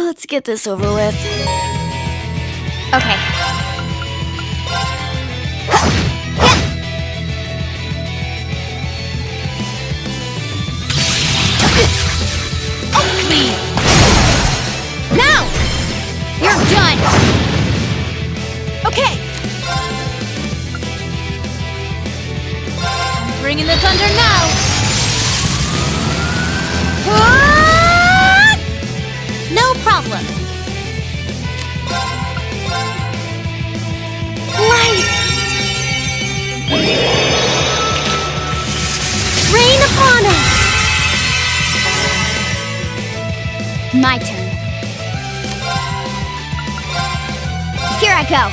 Let's get this over with. Okay. Oh, please! Now! You're done! Okay! I'm bringing the thunder now! No problem. Light! Rain upon us! My turn. Here I go.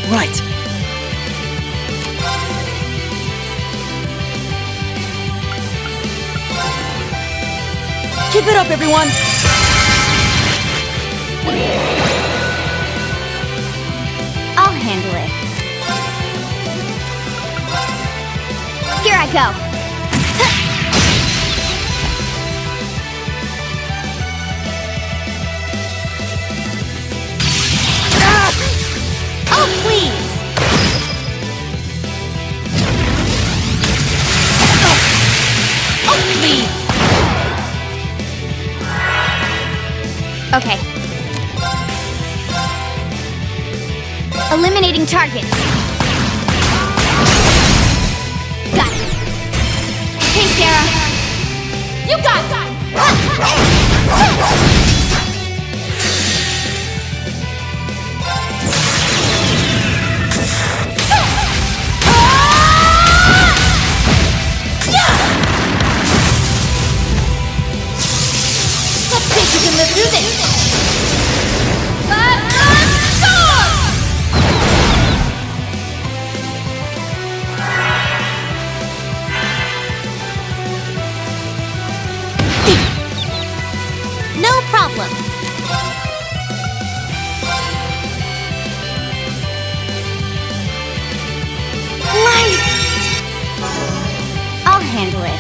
Right. Keep it up, everyone! I'll handle it. Here I go. Oh, please! Oh, please! Okay. Eliminating targets. Got it. Hey, Sarah. You got it! problem. Light! I'll handle it.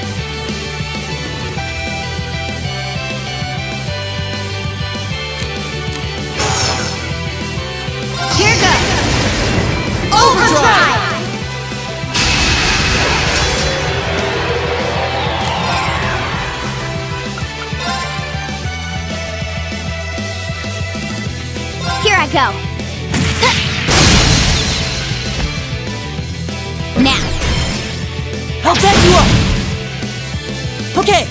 Here goes! Overdrive! Here I go. Now. I'll back you up! Okay!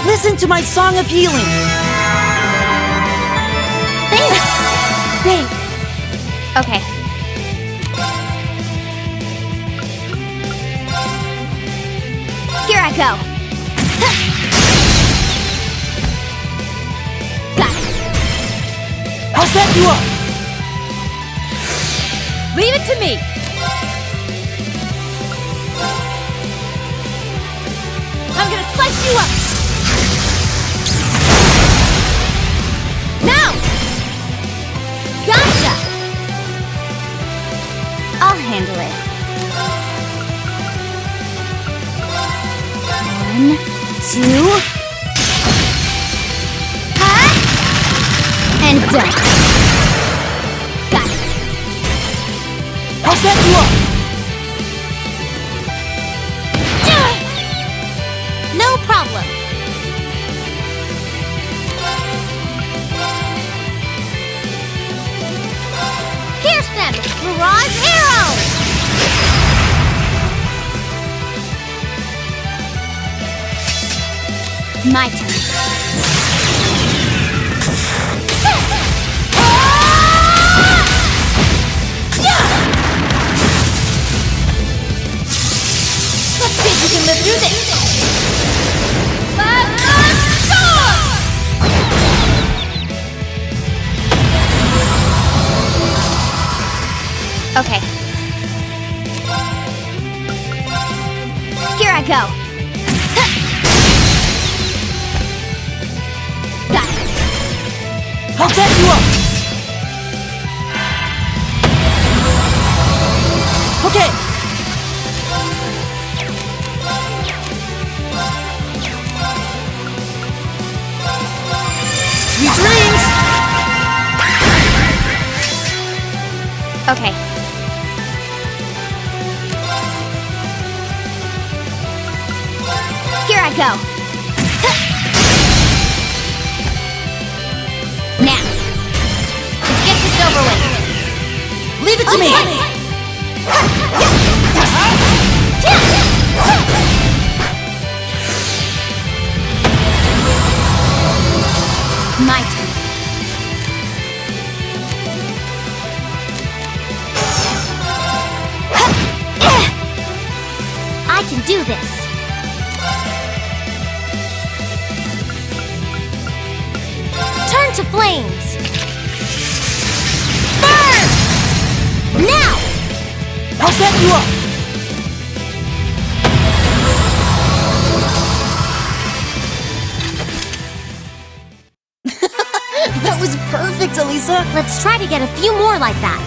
Listen to my song of healing! Thanks. Thanks. Okay. Here I go. Got it. I'll back you up! Leave it to me. I'm gonna slice you up. Now! Gotcha! I'll handle it. 1, 2... And done. Got it. I'll back you up! No problem. Pierce them! Mirage arrow! My turn. Let's see if we can live through this. Let us go! Okay. Here I go. Got it. I'll back you up! Okay! Sweet dreams! Okay. Here I go. Now, let's get this over with. Leave it to me! My turn. I can do this. Turn to flames. Burn! Now! I'll back you up! That was perfect, Elisa! Let's try to get a few more like that.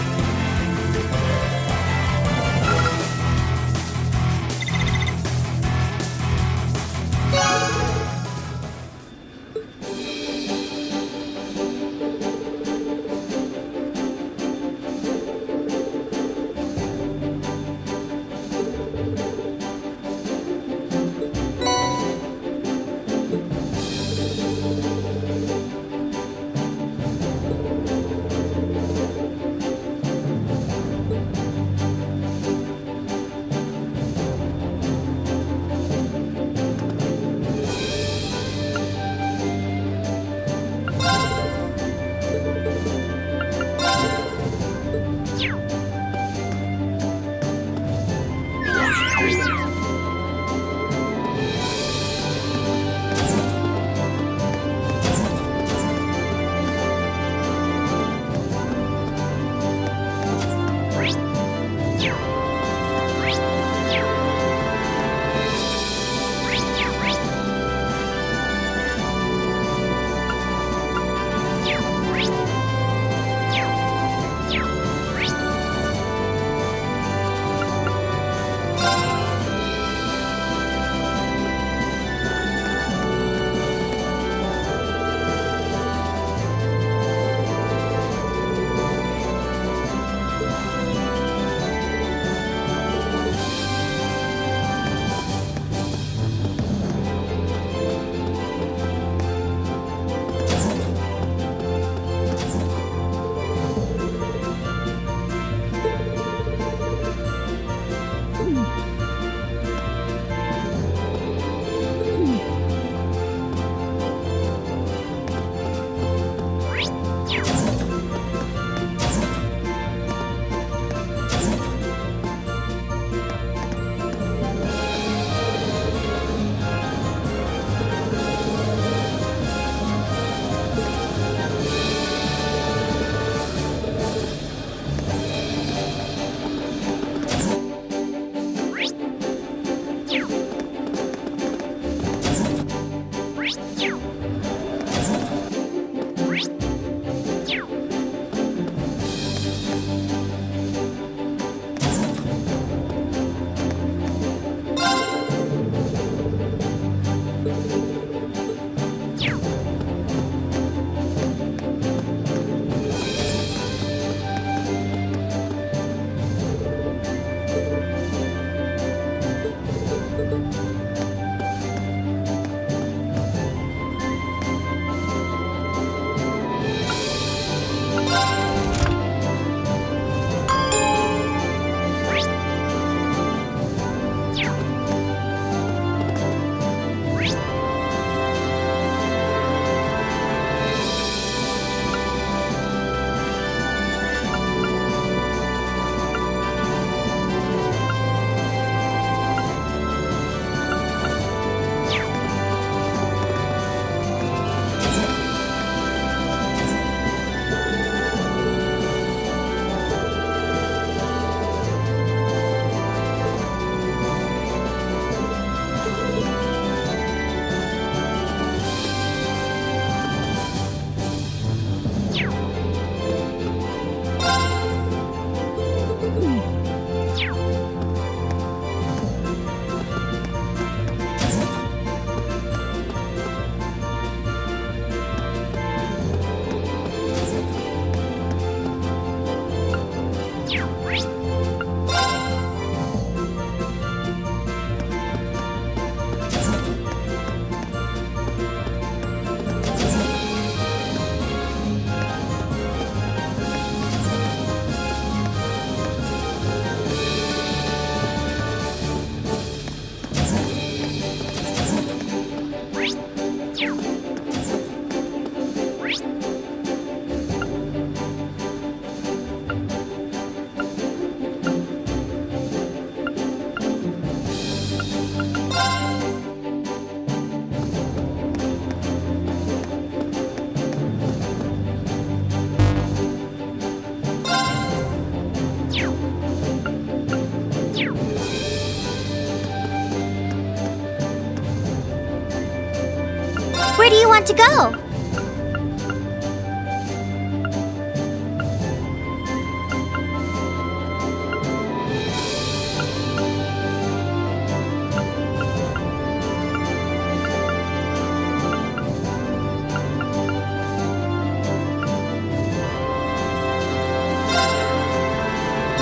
Where do you want to go?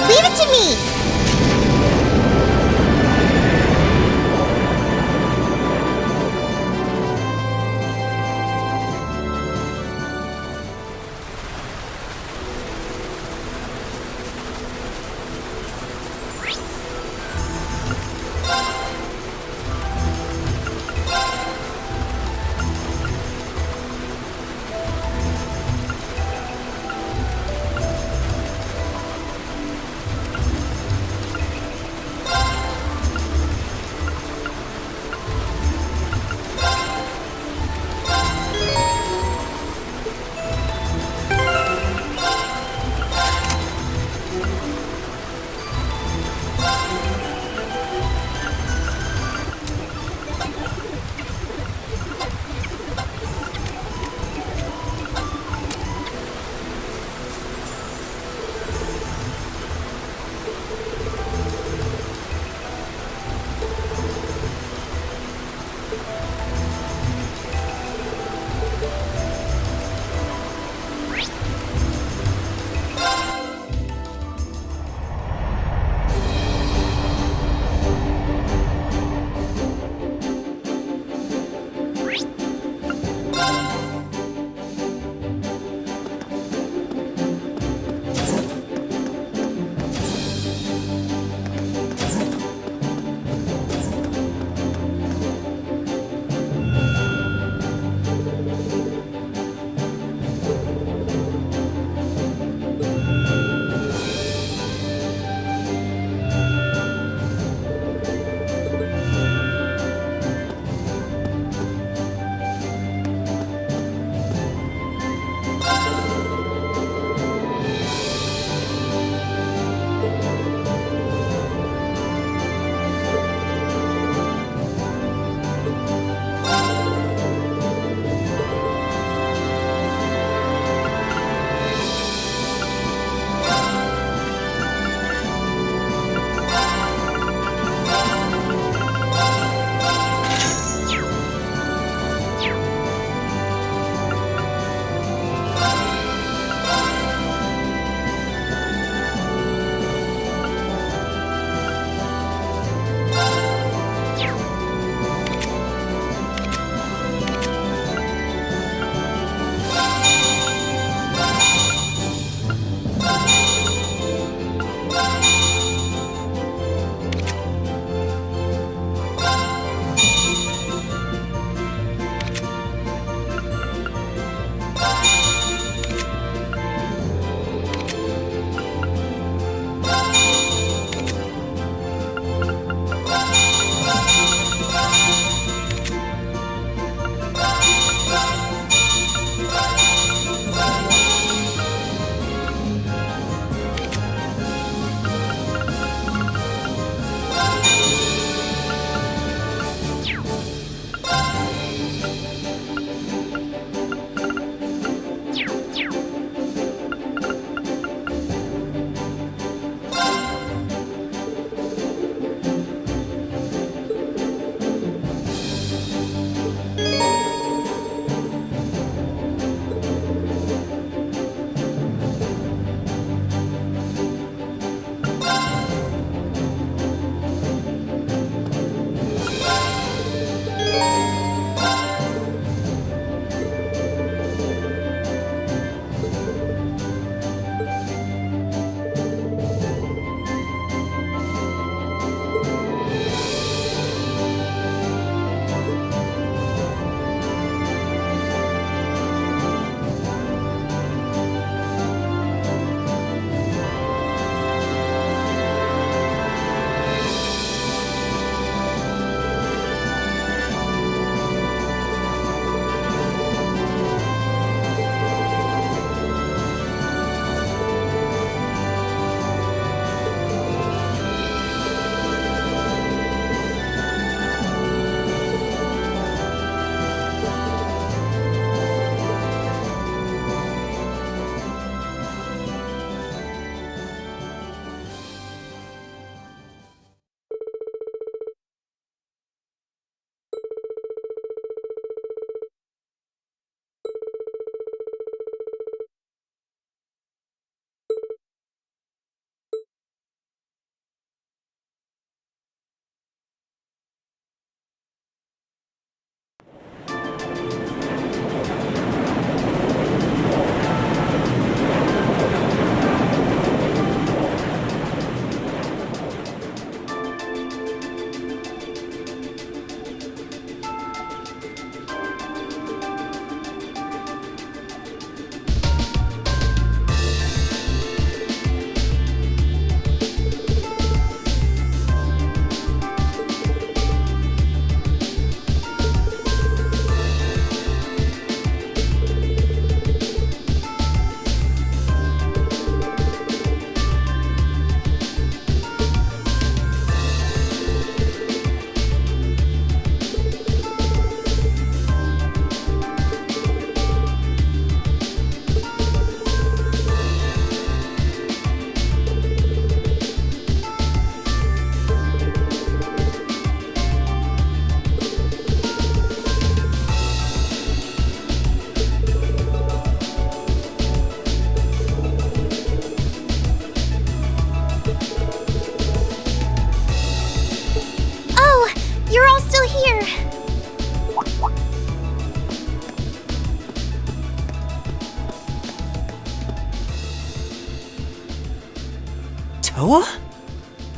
Leave it to me!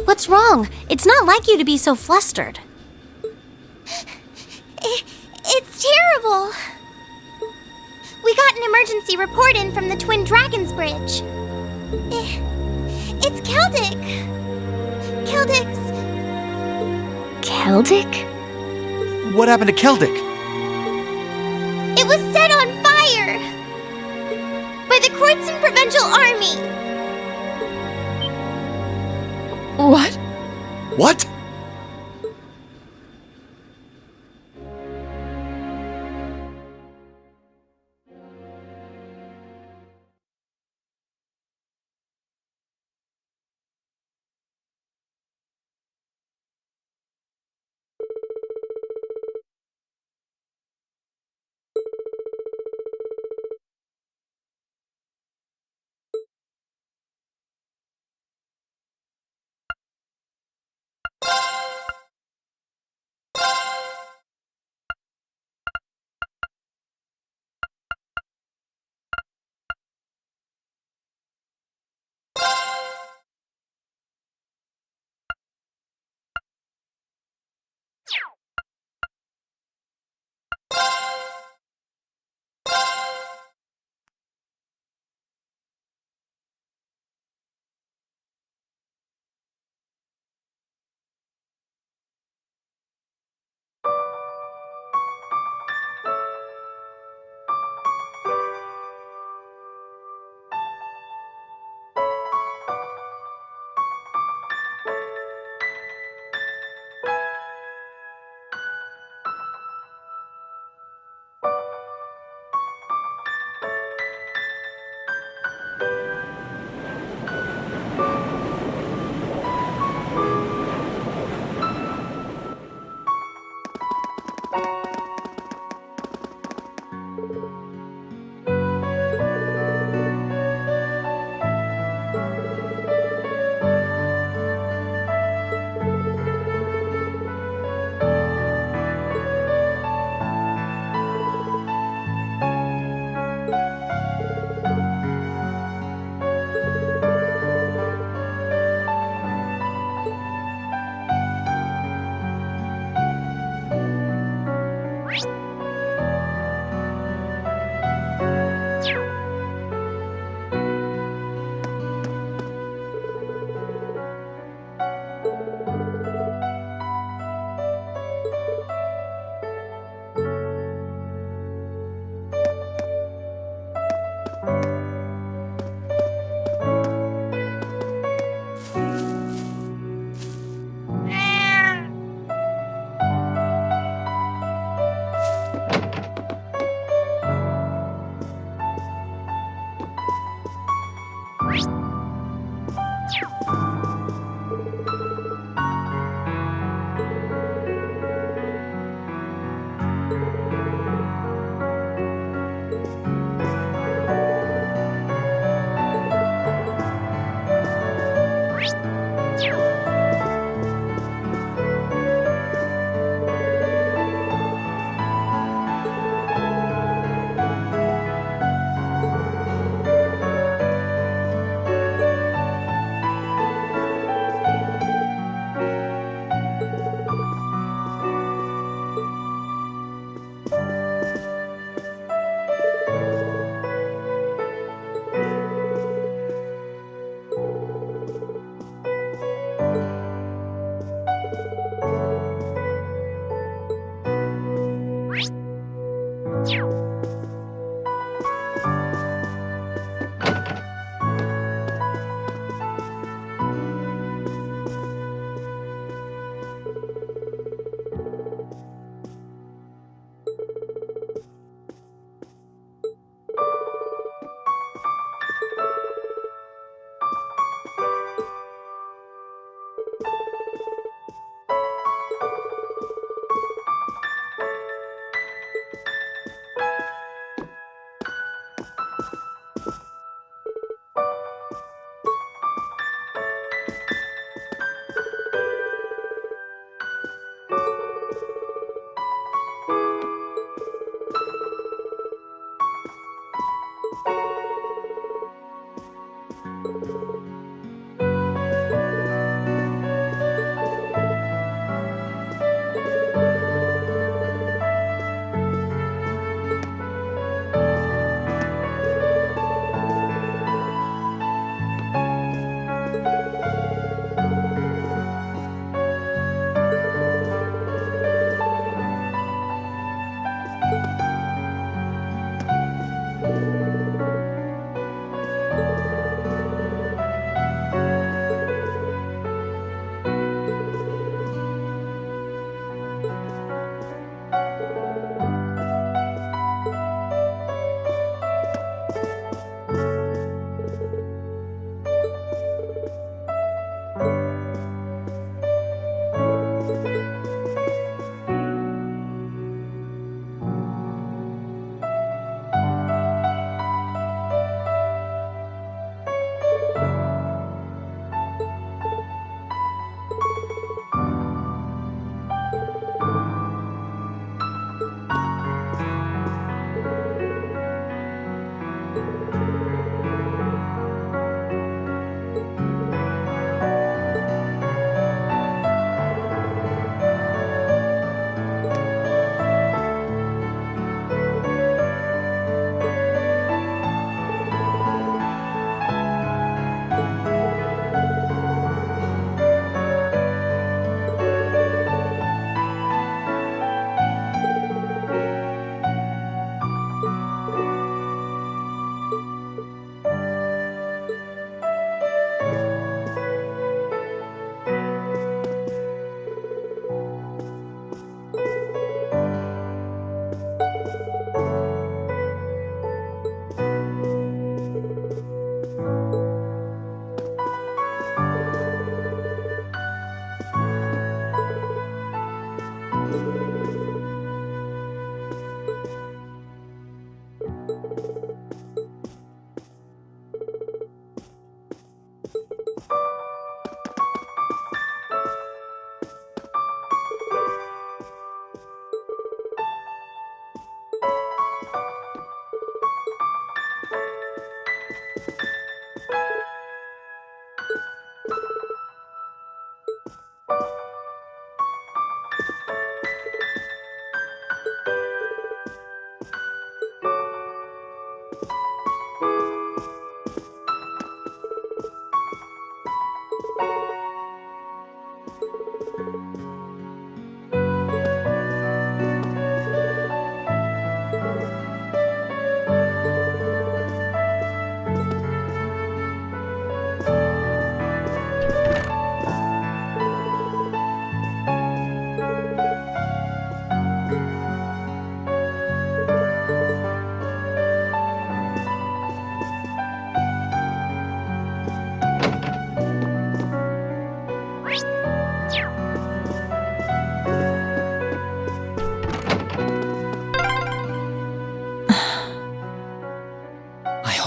What's wrong? It's not like you to be so flustered. It's terrible. We got an emergency report in from the Twin Dragons Bridge. It's Celdic. Celdic? What happened to Celdic? It was set on fire by the Kreuzzen Provincial Army. What? What?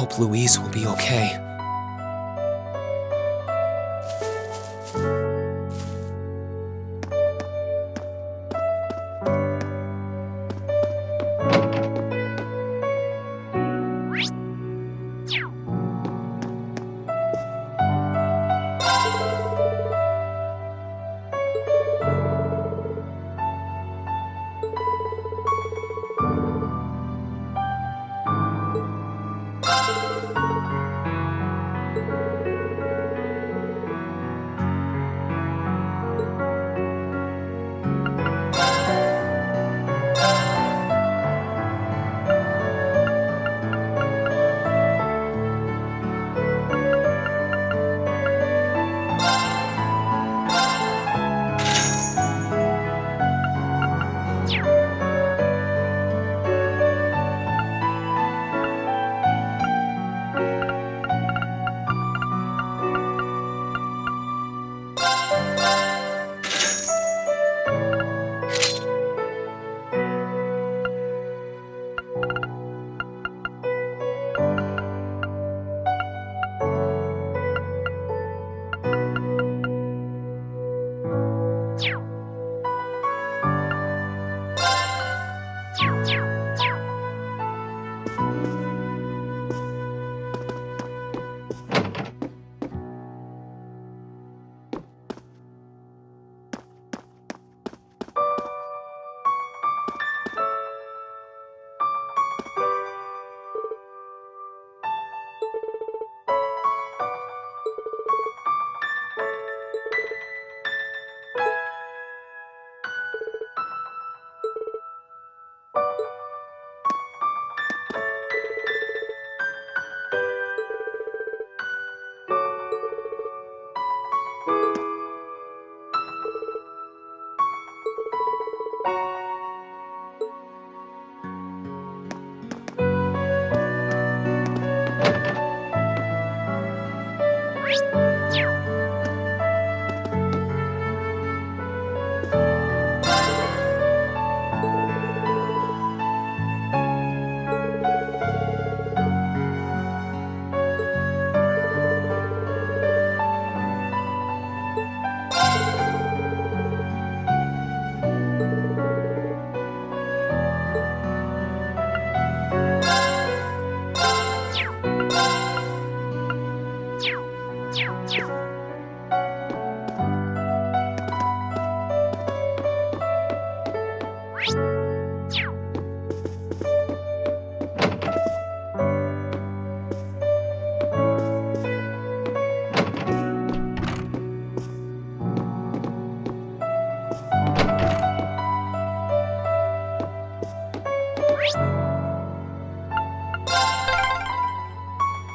hope Louise will be okay.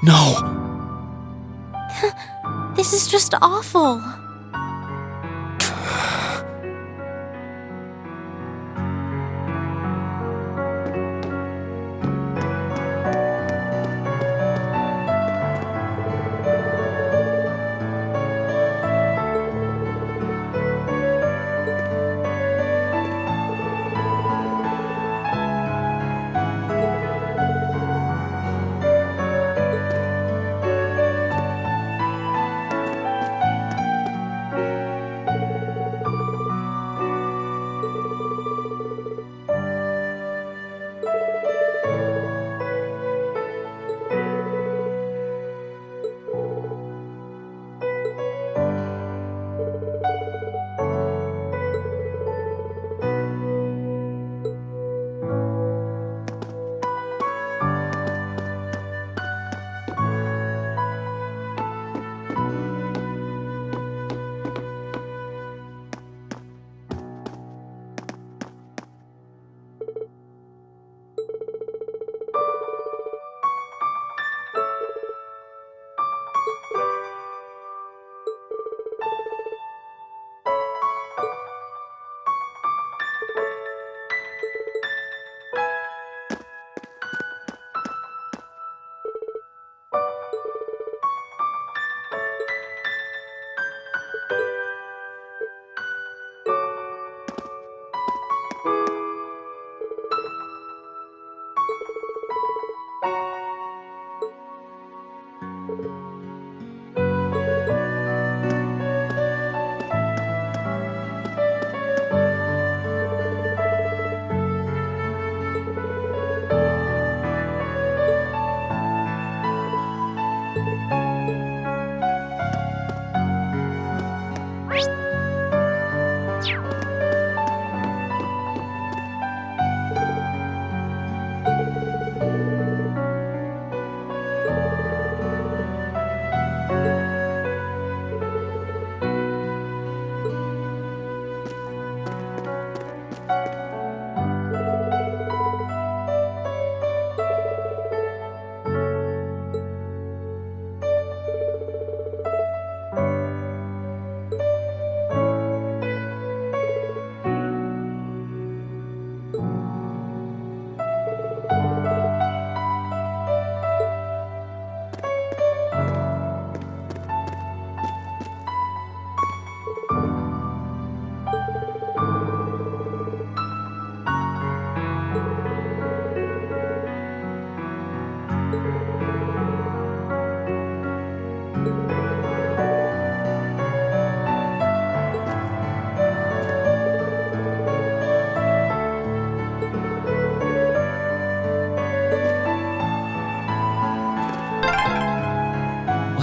No! This is just awful.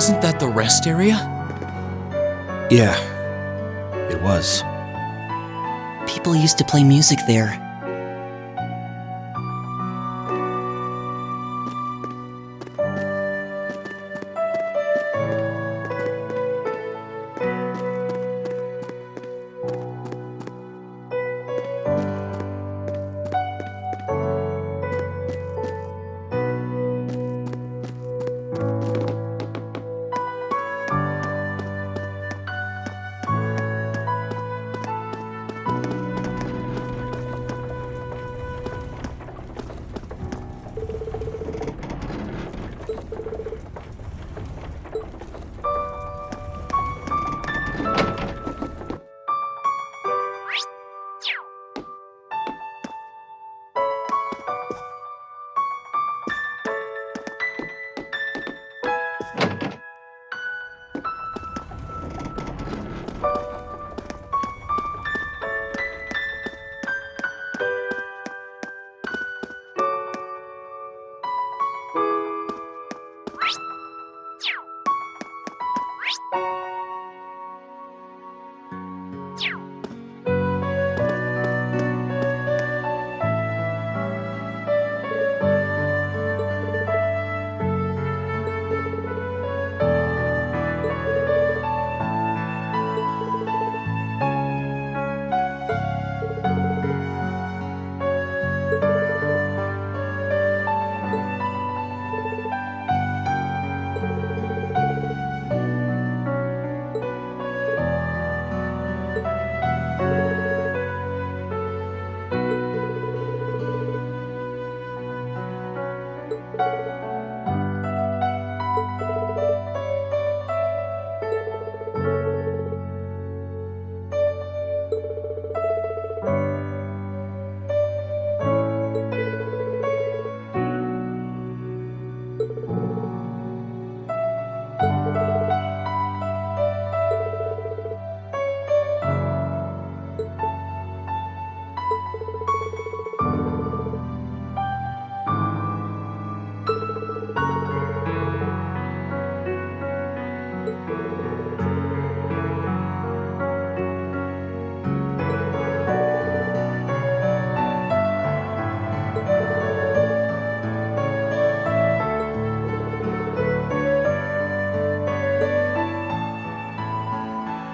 Wasn't that the rest area? Yeah, it was. People used to play music there.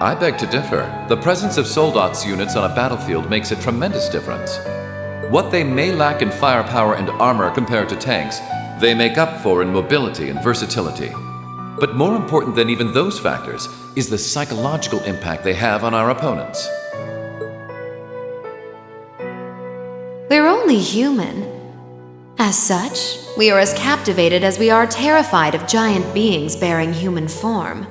I beg to differ. The presence of Soldot's units on a battlefield makes a tremendous difference. What they may lack in firepower and armor compared to tanks, they make up for in mobility and versatility. But more important than even those factors is the psychological impact they have on our opponents. We're only human. As such, we are as captivated as we are terrified of giant beings bearing human form.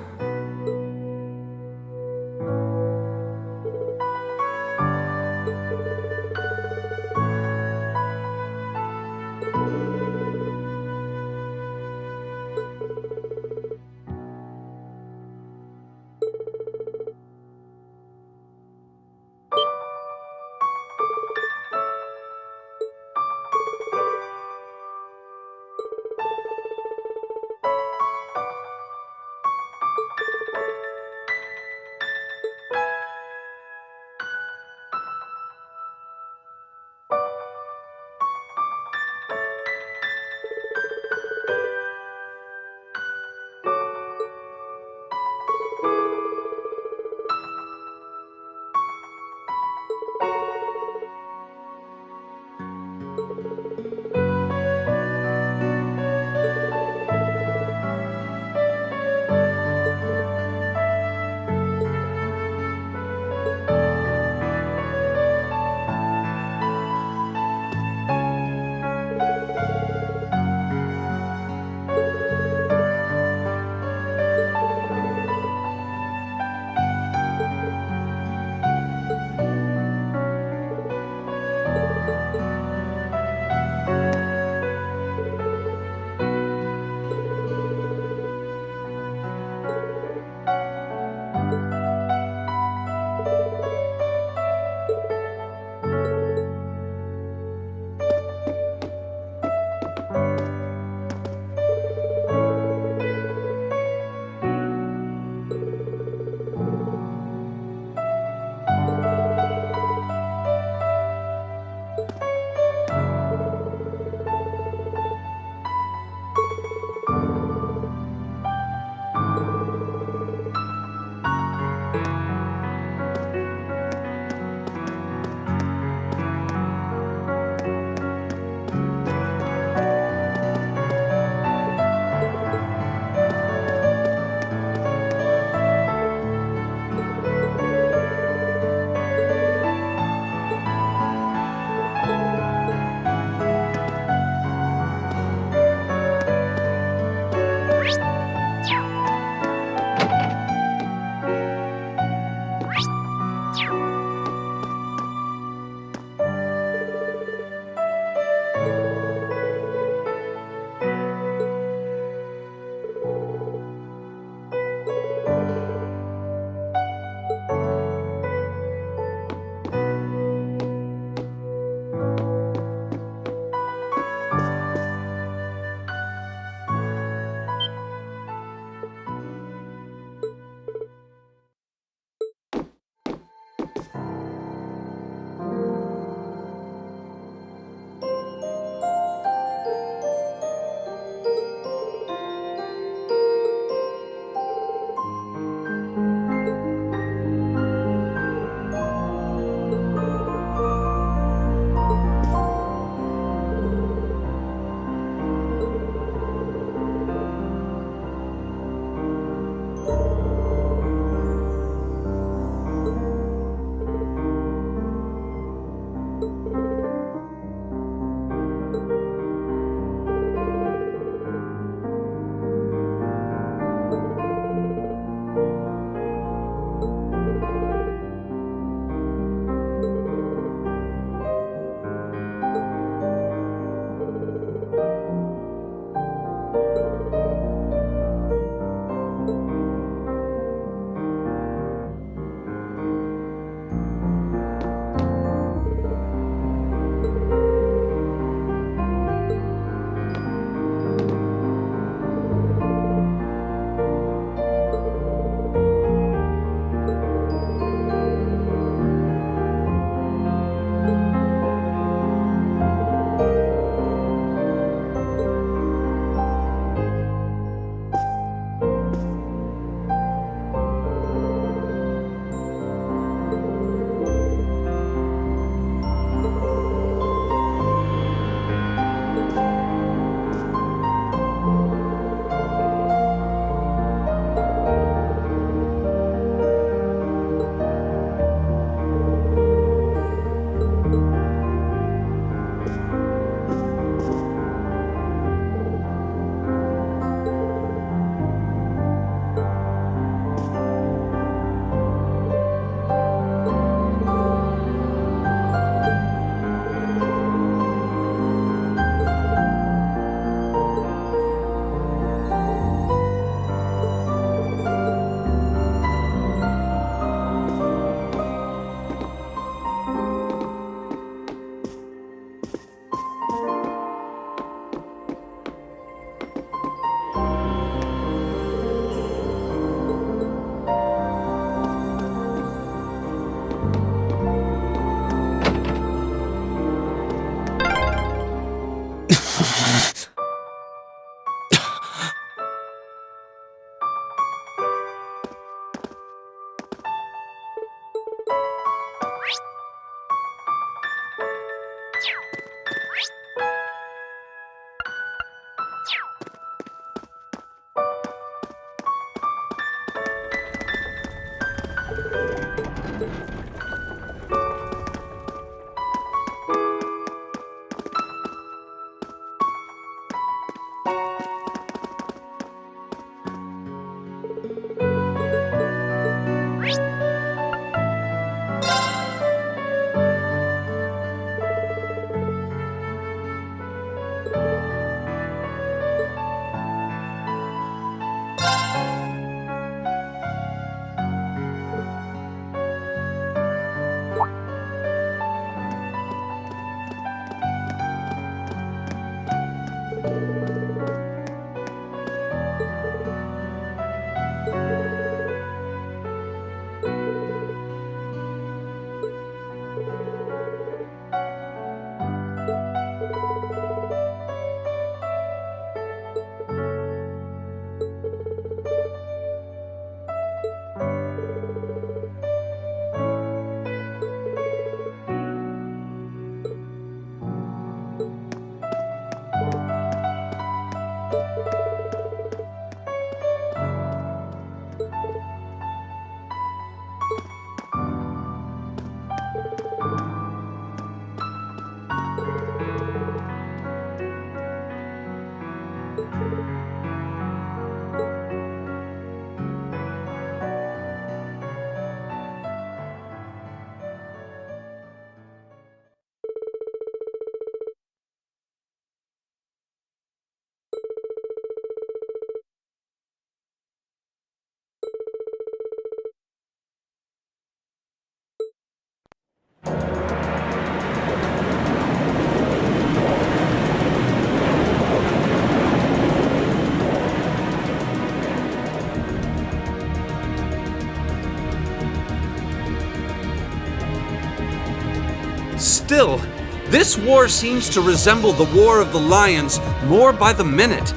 Still, this war seems to resemble the War of the Lions more by the minute.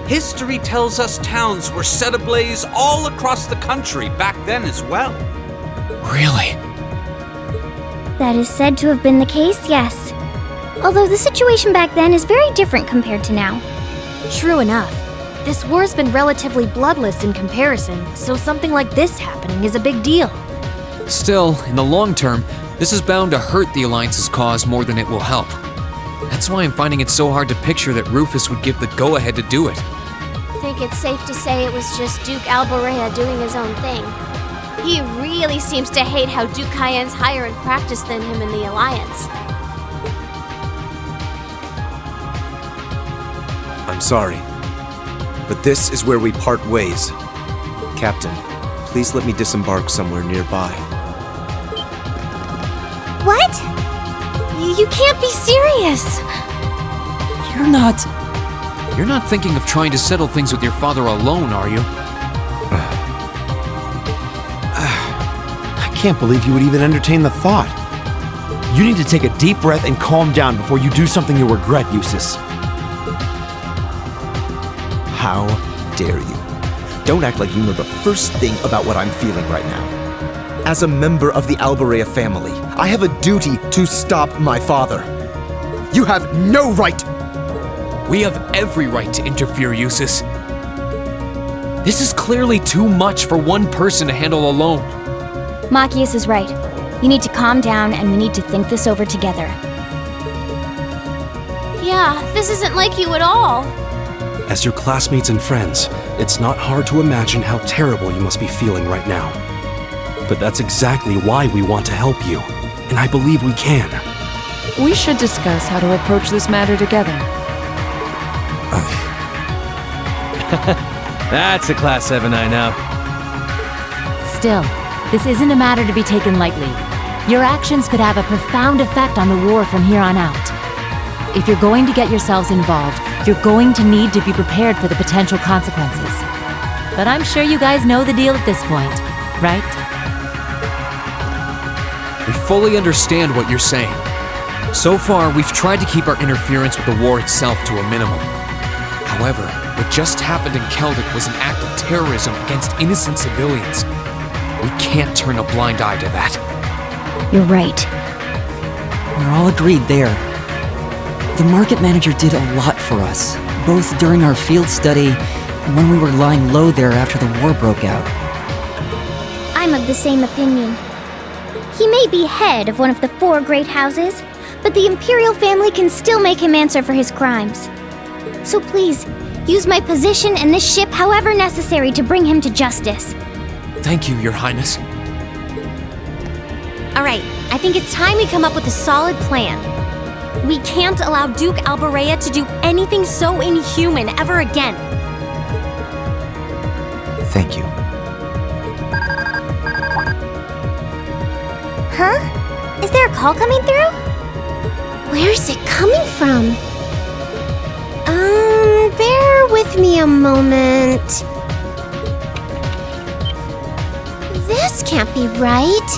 History tells us towns were set ablaze all across the country back then as well. Really? That is said to have been the case, yes. Although the situation back then is very different compared to now. True enough. This war's been relatively bloodless in comparison, so something like this happening is a big deal. Still, in the long term, this is bound to hurt the Alliance's cause more than it will help. That's why I'm finding it so hard to picture that Rufus would give the go-ahead to do it. I think it's safe to say it was just Duke Alborea doing his own thing. He really seems to hate how Duke Cayenne's higher in practice than him in the Alliance. I'm sorry, but this is where we part ways. Captain, please let me disembark somewhere nearby. What? You can't be serious! You're not thinking of trying to settle things with your father alone, are you? I can't believe you would even entertain the thought. You need to take a deep breath and calm down before you do something you'll regret, Eustace. How dare you? Don't act like you know the first thing about what I'm feeling right now. As a member of the Alborea family, I have a duty to stop my father. You have no right! We have every right to interfere, Eustace. This is clearly too much for one person to handle alone. Machias is right. You need to calm down and we need to think this over together. Yeah, this isn't like you at all. As your classmates and friends, it's not hard to imagine how terrible you must be feeling right now. But that's exactly why we want to help you, and I believe we can. We should discuss how to approach this matter together. That's a Class 7 I know. Still, this isn't a matter to be taken lightly. Your actions could have a profound effect on the war from here on out. If you're going to get yourselves involved, you're going to need to be prepared for the potential consequences. But I'm sure you guys know the deal at this point, right? We fully understand what you're saying. So far, we've tried to keep our interference with the war itself to a minimum. However, what just happened in Celdic was an act of terrorism against innocent civilians. We can't turn a blind eye to that. You're right. We're all agreed there. The market manager did a lot for us, both during our field study and when we were lying low there after the war broke out. I'm of the same opinion. He may be head of one of the 4 great houses, but the Imperial family can still make him answer for his crimes. So please, use my position and this ship however necessary to bring him to justice. Thank you, Your Highness. Alright, I think it's time we come up with a solid plan. We can't allow Duke Alborea to do anything so inhuman ever again. Thank you. Huh? Is there a call coming through? Where's it coming from? Bear with me a moment. This can't be right.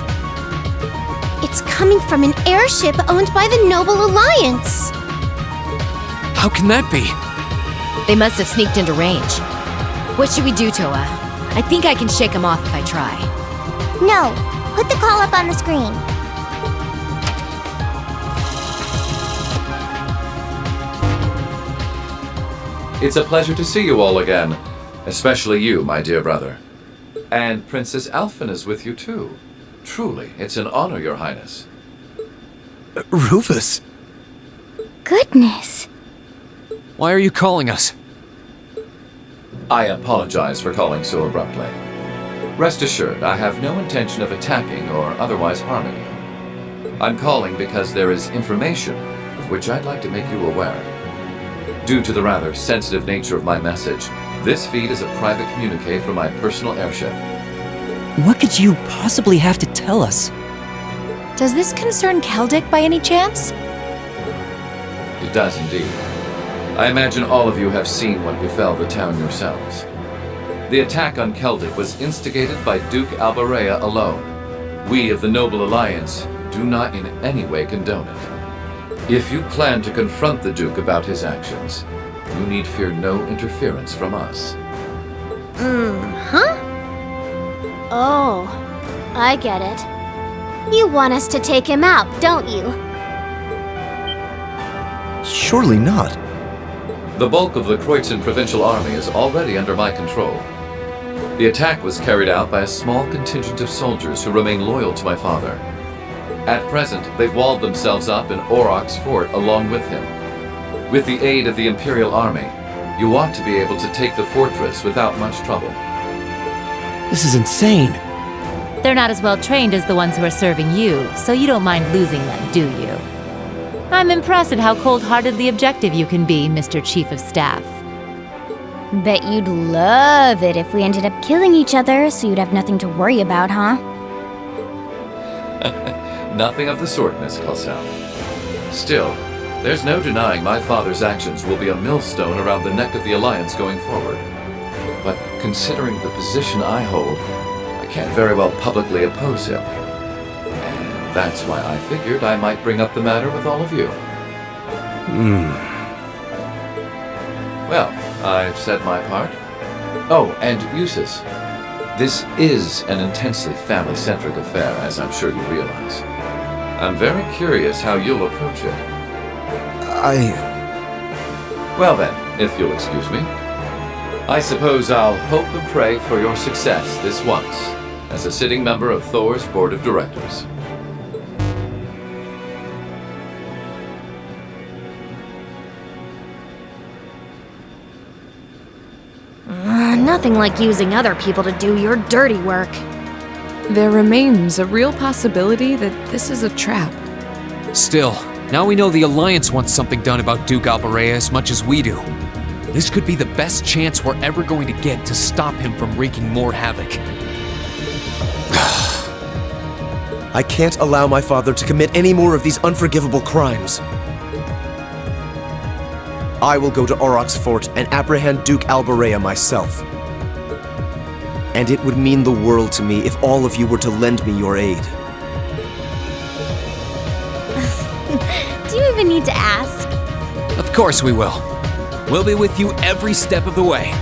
It's coming from an airship owned by the Noble Alliance. How can that be? They must have sneaked into range. What should we do, Toa? I think I can shake them off if I try. No, put the call up on the screen. It's a pleasure to see you all again, especially you, my dear brother. And Princess Alphen is with you too. Truly, it's an honor, Your Highness. Rufus? Goodness. Why are you calling us? I apologize for calling so abruptly. Rest assured, I have no intention of attacking or otherwise harming you. I'm calling because there is information of which I'd like to make you aware. Due to the rather sensitive nature of my message, this feed is a private communique from my personal airship. What could you possibly have to tell us? Does this concern Celdic by any chance? It does indeed. I imagine all of you have seen what befell the town yourselves. The attack on Celdic was instigated by Duke Albarea alone. We of the Noble Alliance do not in any way condone it. If you plan to confront the Duke about his actions, you need fear no interference from us. Huh? Oh, I get it. You want us to take him out, don't you? Surely not. The bulk of the Kreutzen Provincial Army is already under my control. The attack was carried out by a small contingent of soldiers who remain loyal to my father. At present, they've walled themselves up in Aurochs Fort along with him. With the aid of the Imperial Army, you ought to be able to take the fortress without much trouble. This is insane. They're not as well trained as the ones who are serving you, so you don't mind losing them, do you? I'm impressed at how cold-heartedly objective you can be, Mr. Chief of Staff. Bet you'd love it if we ended up killing each other, so you'd have nothing to worry about, huh? Nothing of the sort, Miss Kestrel. Still, there's no denying my father's actions will be a millstone around the neck of the Alliance going forward. But considering the position I hold, I can't very well publicly oppose him. And that's why I figured I might bring up the matter with all of you. Well, I've said my part. Oh, and Eustace. This is an intensely family-centric affair, as I'm sure you realize. I'm very curious how you'll approach it. Well then, if you'll excuse me, I suppose I'll hope and pray for your success this once, as a sitting member of Thor's Board of Directors. Nothing like using other people to do your dirty work. There remains a real possibility that this is a trap. Still, now we know the Alliance wants something done about Duke Albarea as much as we do. This could be the best chance we're ever going to get to stop him from wreaking more havoc. I can't allow my father to commit any more of these unforgivable crimes. I will go to Aurochs Fort and apprehend Duke Albarea myself. And it would mean the world to me if all of you were to lend me your aid. Do you even need to ask? Of course we will. We'll be with you every step of the way.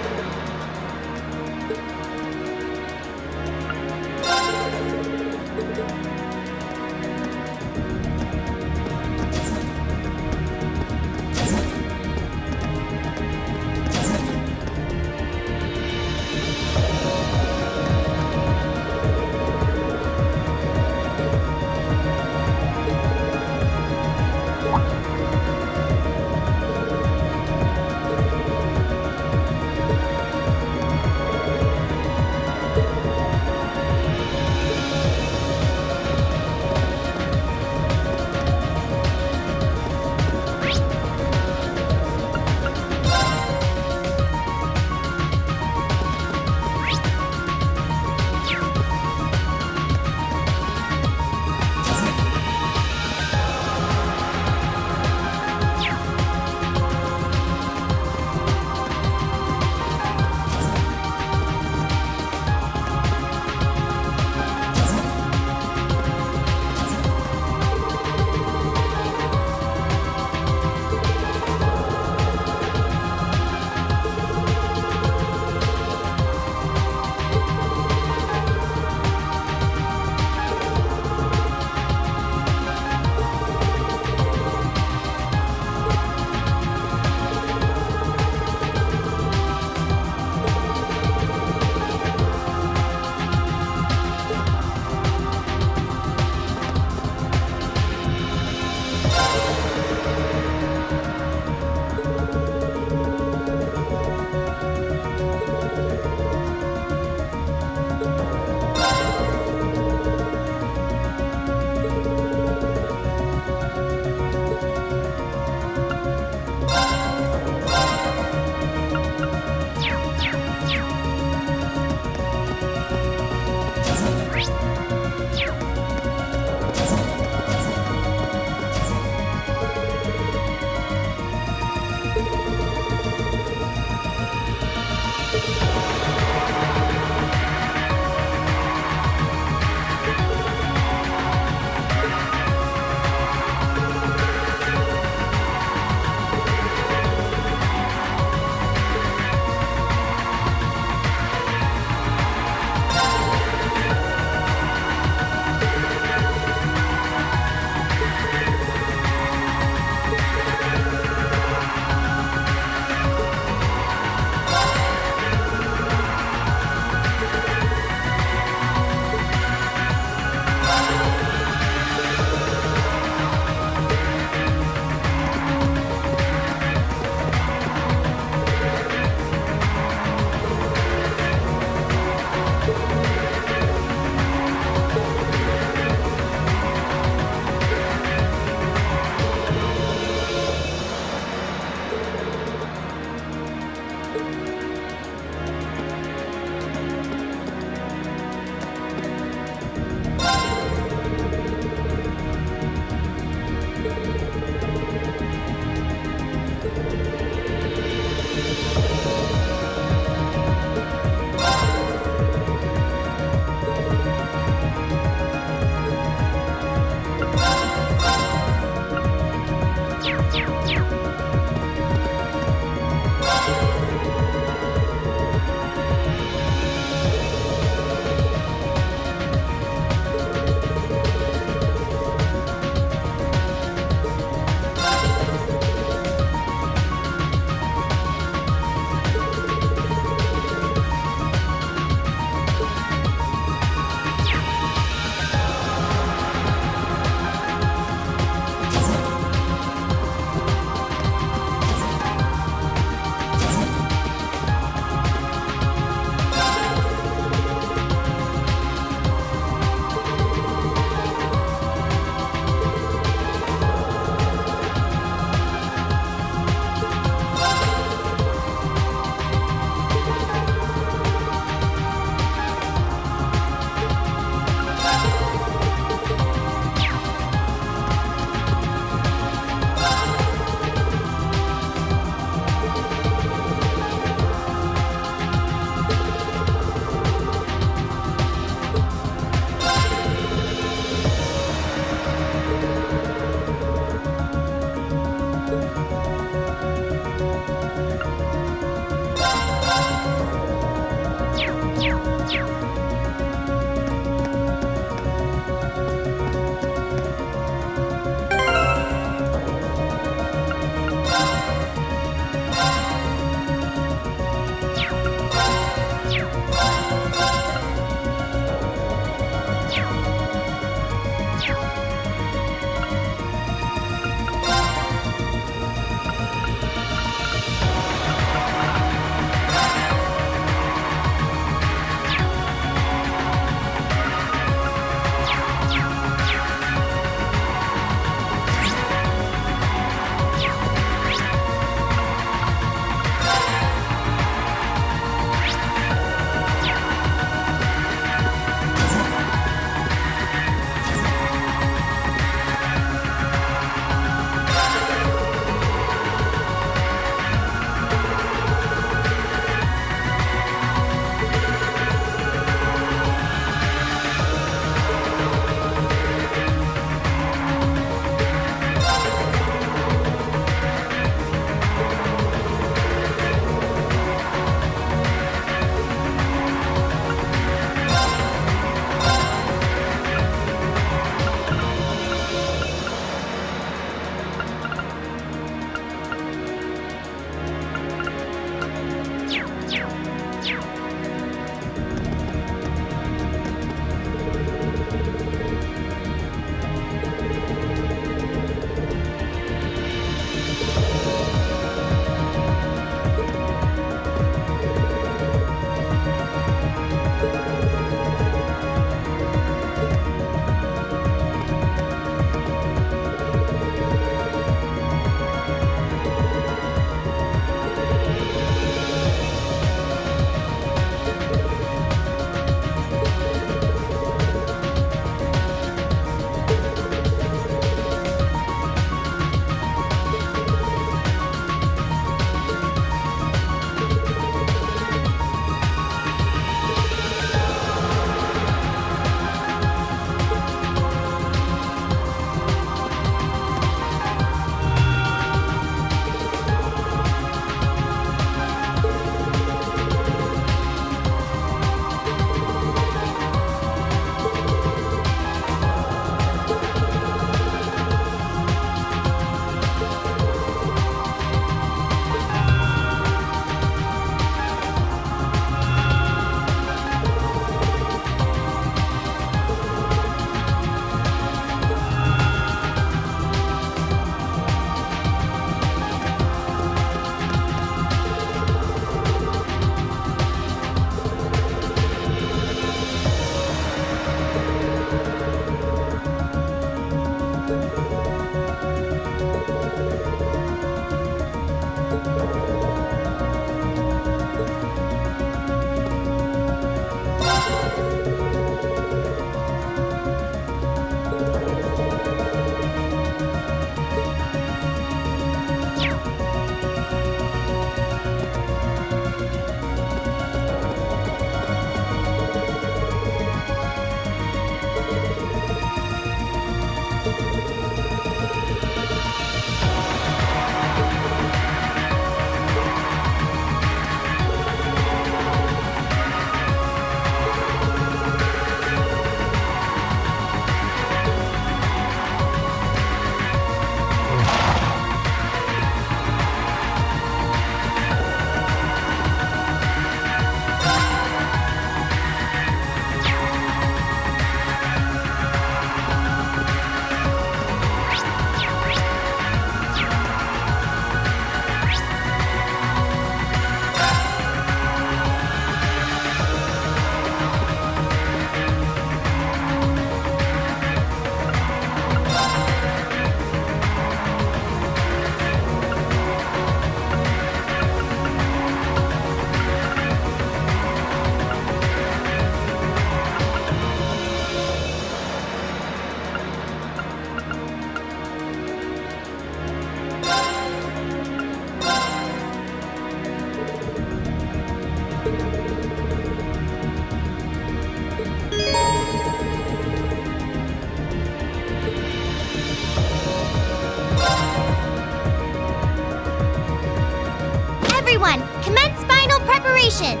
Everyone, commence final preparations.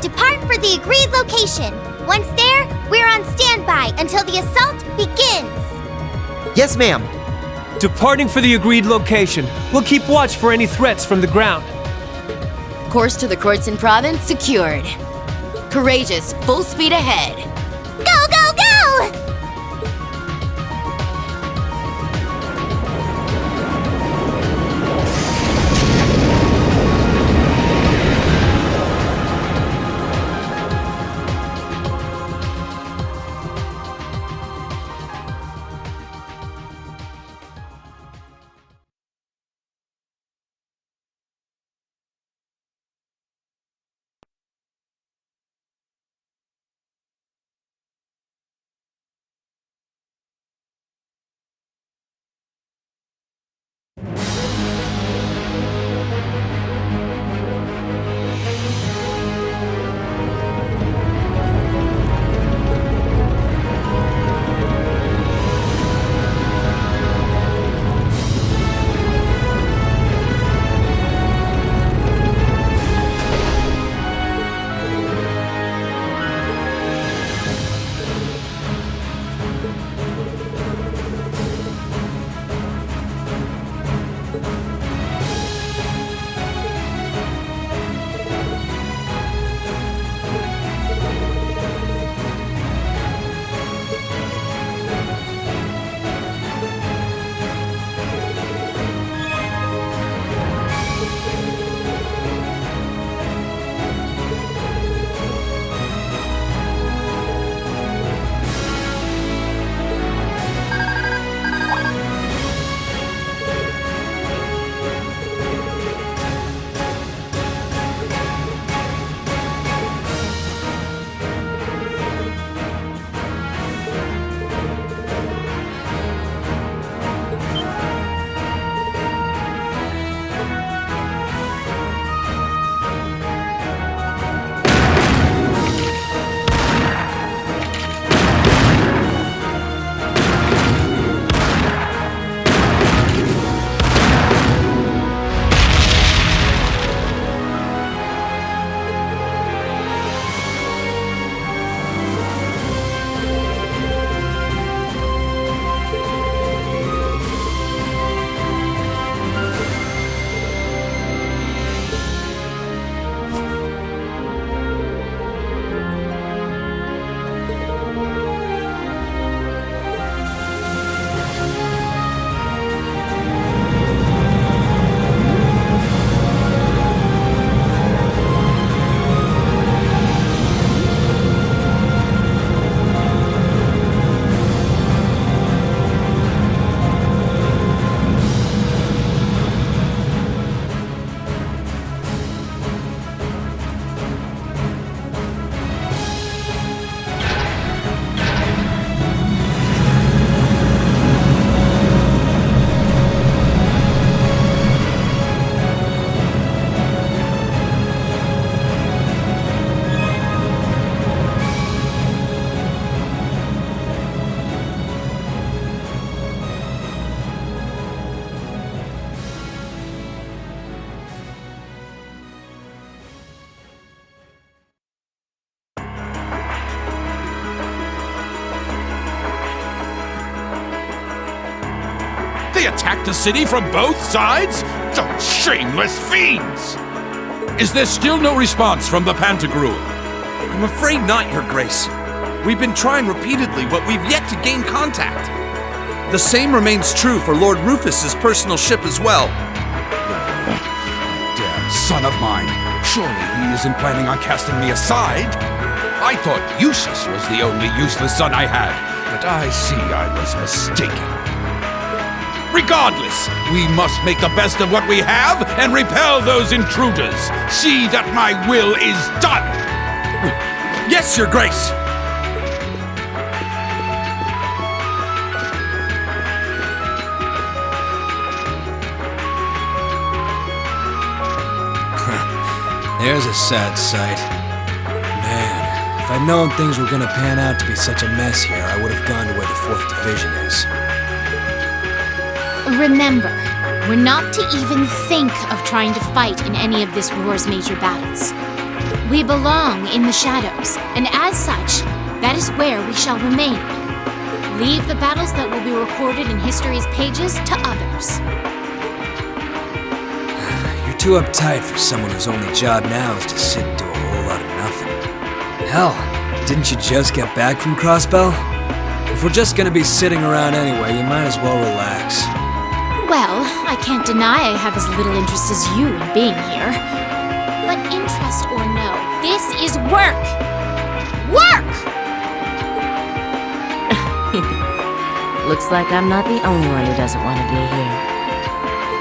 Depart for the agreed location. Once there, we're on standby until the assault begins. Yes, ma'am. Departing for the agreed location. We'll keep watch for any threats from the ground. Course to the Kreuzon province secured. Courageous, full speed ahead. Go, go, go! They attacked the city from both sides? Those shameless fiends! Is there still no response from the Pantagruel? I'm afraid not, Your Grace. We've been trying repeatedly, but we've yet to gain contact. The same remains true for Lord Rufus's personal ship as well. Damn son of mine. Surely he isn't planning on casting me aside. I thought Eustace was the only useless son I had, but I see I was mistaken. Regardless, we must make the best of what we have and repel those intruders. See that my will is done! Yes, Your Grace! There's a sad sight. Man, if I'd known things were gonna pan out to be such a mess here, I would have gone to where the 4th Division is. Remember, We're not to even think of trying to fight in any of this war's major battles. We belong in the shadows, and as such, that is where we shall remain. Leave the battles that will be recorded in history's pages to others. You're too uptight for someone whose only job now is to sit and do a whole lot of nothing. Hell, didn't you just get back from Crossbell? If we're just gonna be sitting around anyway, you might as well relax. Well, I can't deny I have as little interest as you in being here. But interest or no, this is work! Work! Looks like I'm not the only one who doesn't want to be here.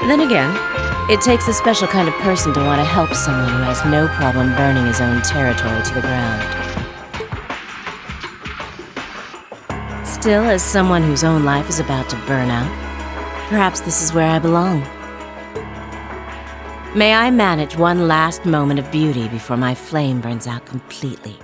Then again, it takes a special kind of person to want to help someone who has no problem burning his own territory to the ground. Still, as someone whose own life is about to burn out, perhaps this is where I belong. May I manage one last moment of beauty before my flame burns out completely.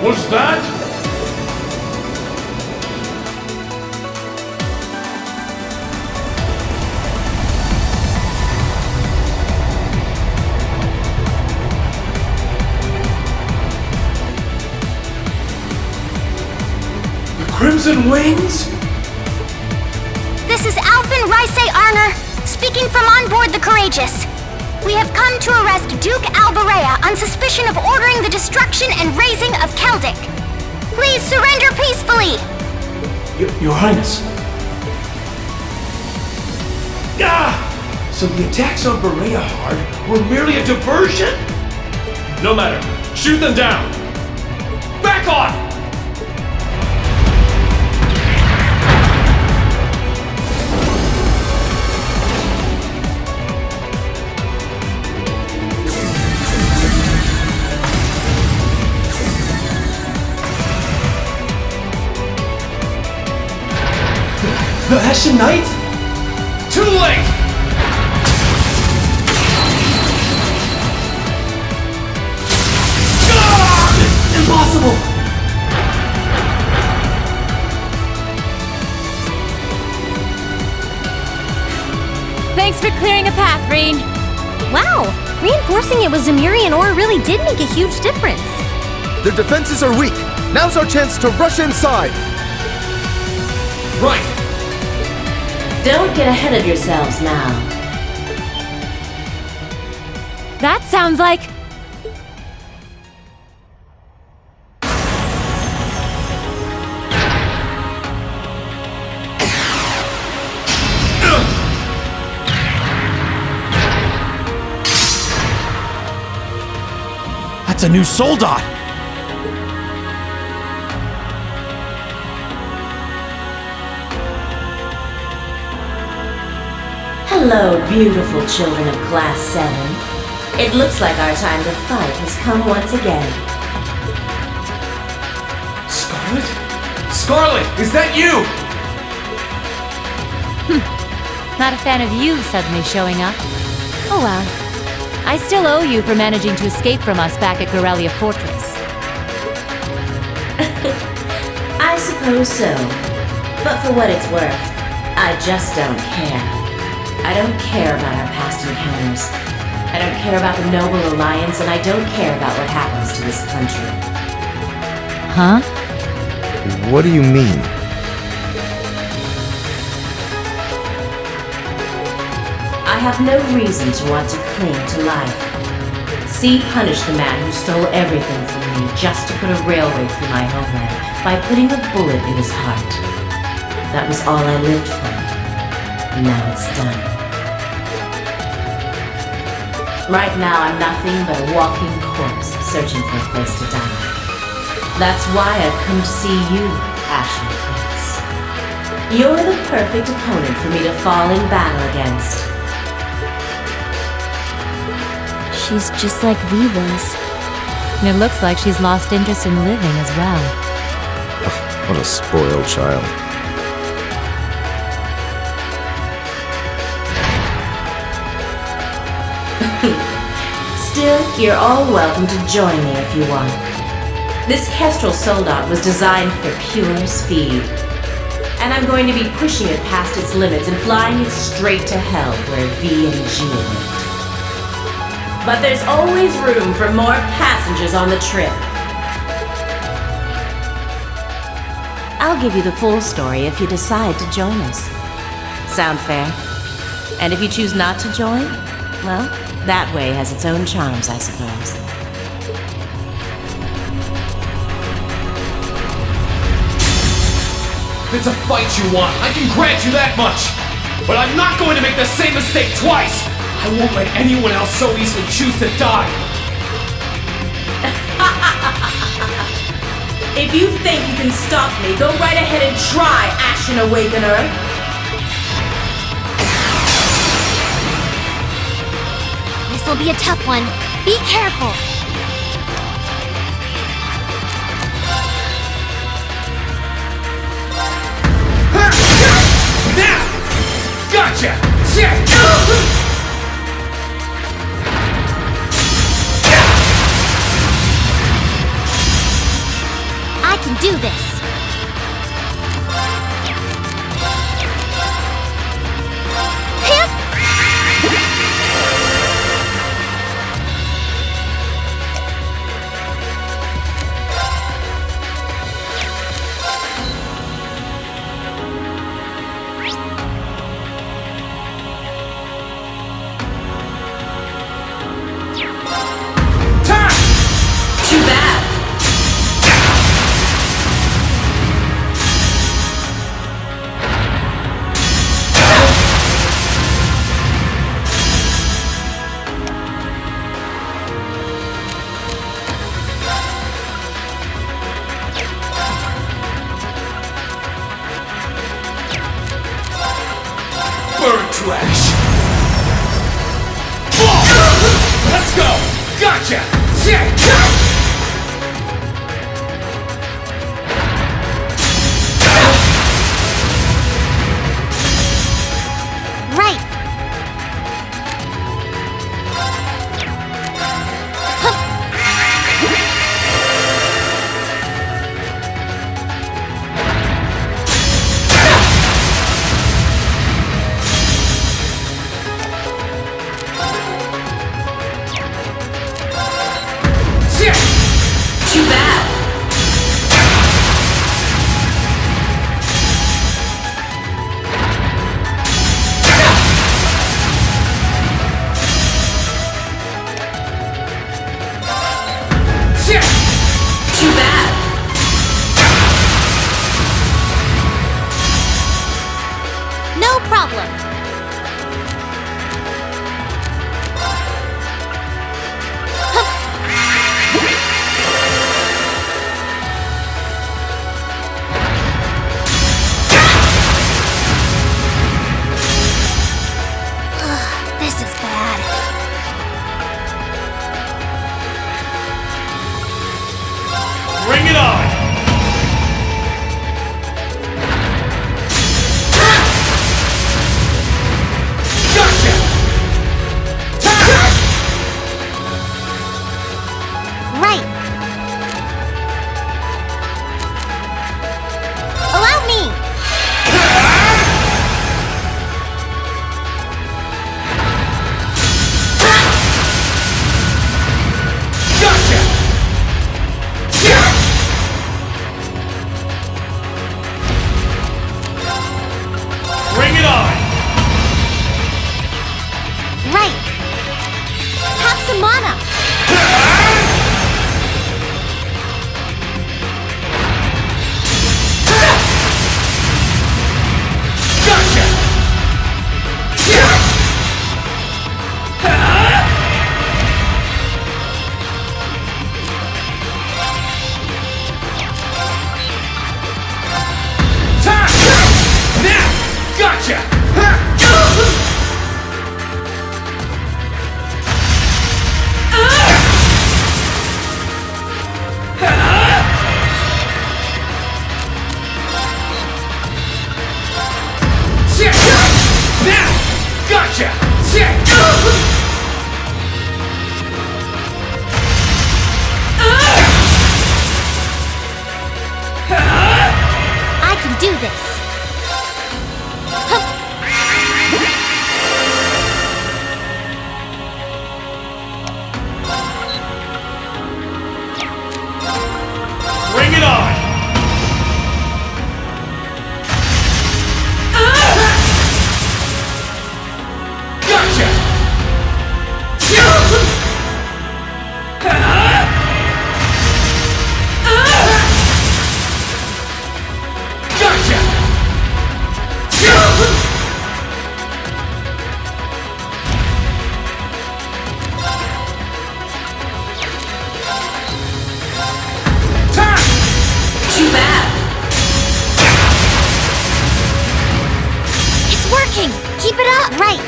Was that? The Crimson Wings? This is Alvin Rice Arner, speaking from on board the Courageous. We have come to arrest Duke Alberea on suspicion of ordering the destruction and razing of Celdic. Please surrender peacefully! Your Highness. Ah! So the attacks on Berea Hard were merely a diversion? No matter. Shoot them down! Back off! The Hessian Knight? Too late! Impossible! Thanks for clearing a path, Reen. Wow! Reinforcing it with Zemurian ore really did make a huge difference. Their defenses are weak. Now's our chance to rush inside. Right! Don't get ahead of yourselves now. That sounds like... That's a new Soldat! Hello, beautiful children of Class 7. It looks like our time to fight has come once again. Scarlet? Scarlet, is that you? Not a fan of you suddenly showing up. Oh well. I still owe you for managing to escape from us back at Gorelia Fortress. I suppose so. But for what it's worth, I just don't care. I don't care about our past encounters. I don't care about the Noble Alliance, and I don't care about what happens to this country. Huh? What do you mean? I have no reason to want to cling to life. See punish the man who stole everything from me just to put a railway through my homeland by putting a bullet in his heart. That was all I lived for. Now it's done. Right now I'm nothing but a walking corpse searching for a place to die. That's why I've come to see you, Ashen Prince. You're the perfect opponent for me to fall in battle against. She's just like V was. It looks like she's lost interest in living as well. What a spoiled child. Still, you're all welcome to join me if you want. This Kestrel Soldat was designed for pure speed. And I'm going to be pushing it past its limits and flying it straight to hell where V and G went. But there's always room for more passengers on the trip. I'll give you the full story if you decide to join us. Sound fair? And if you choose not to join, well, that way has its own charms, I suppose. If it's a fight you want, I can grant you that much! But I'm not going to make the same mistake twice! I won't let anyone else so easily choose to die! If you think you can stop me, go right ahead and try, Ashen Awakener! This'll be a tough one. Be careful. Now! Gotcha! I can do this. Too bad! Bird trash! Let's go! Gotcha! Right. Too bad! Too bad! No problem. This is bad. Bring it on! Gotcha! Right. Allow me. Bring it on! Right. Have some mana. Gotcha! Now! Gotcha! Now! Gotcha! this. Bring it on! Gotcha! Gotcha! Too bad. It's working! Keep it up! Right!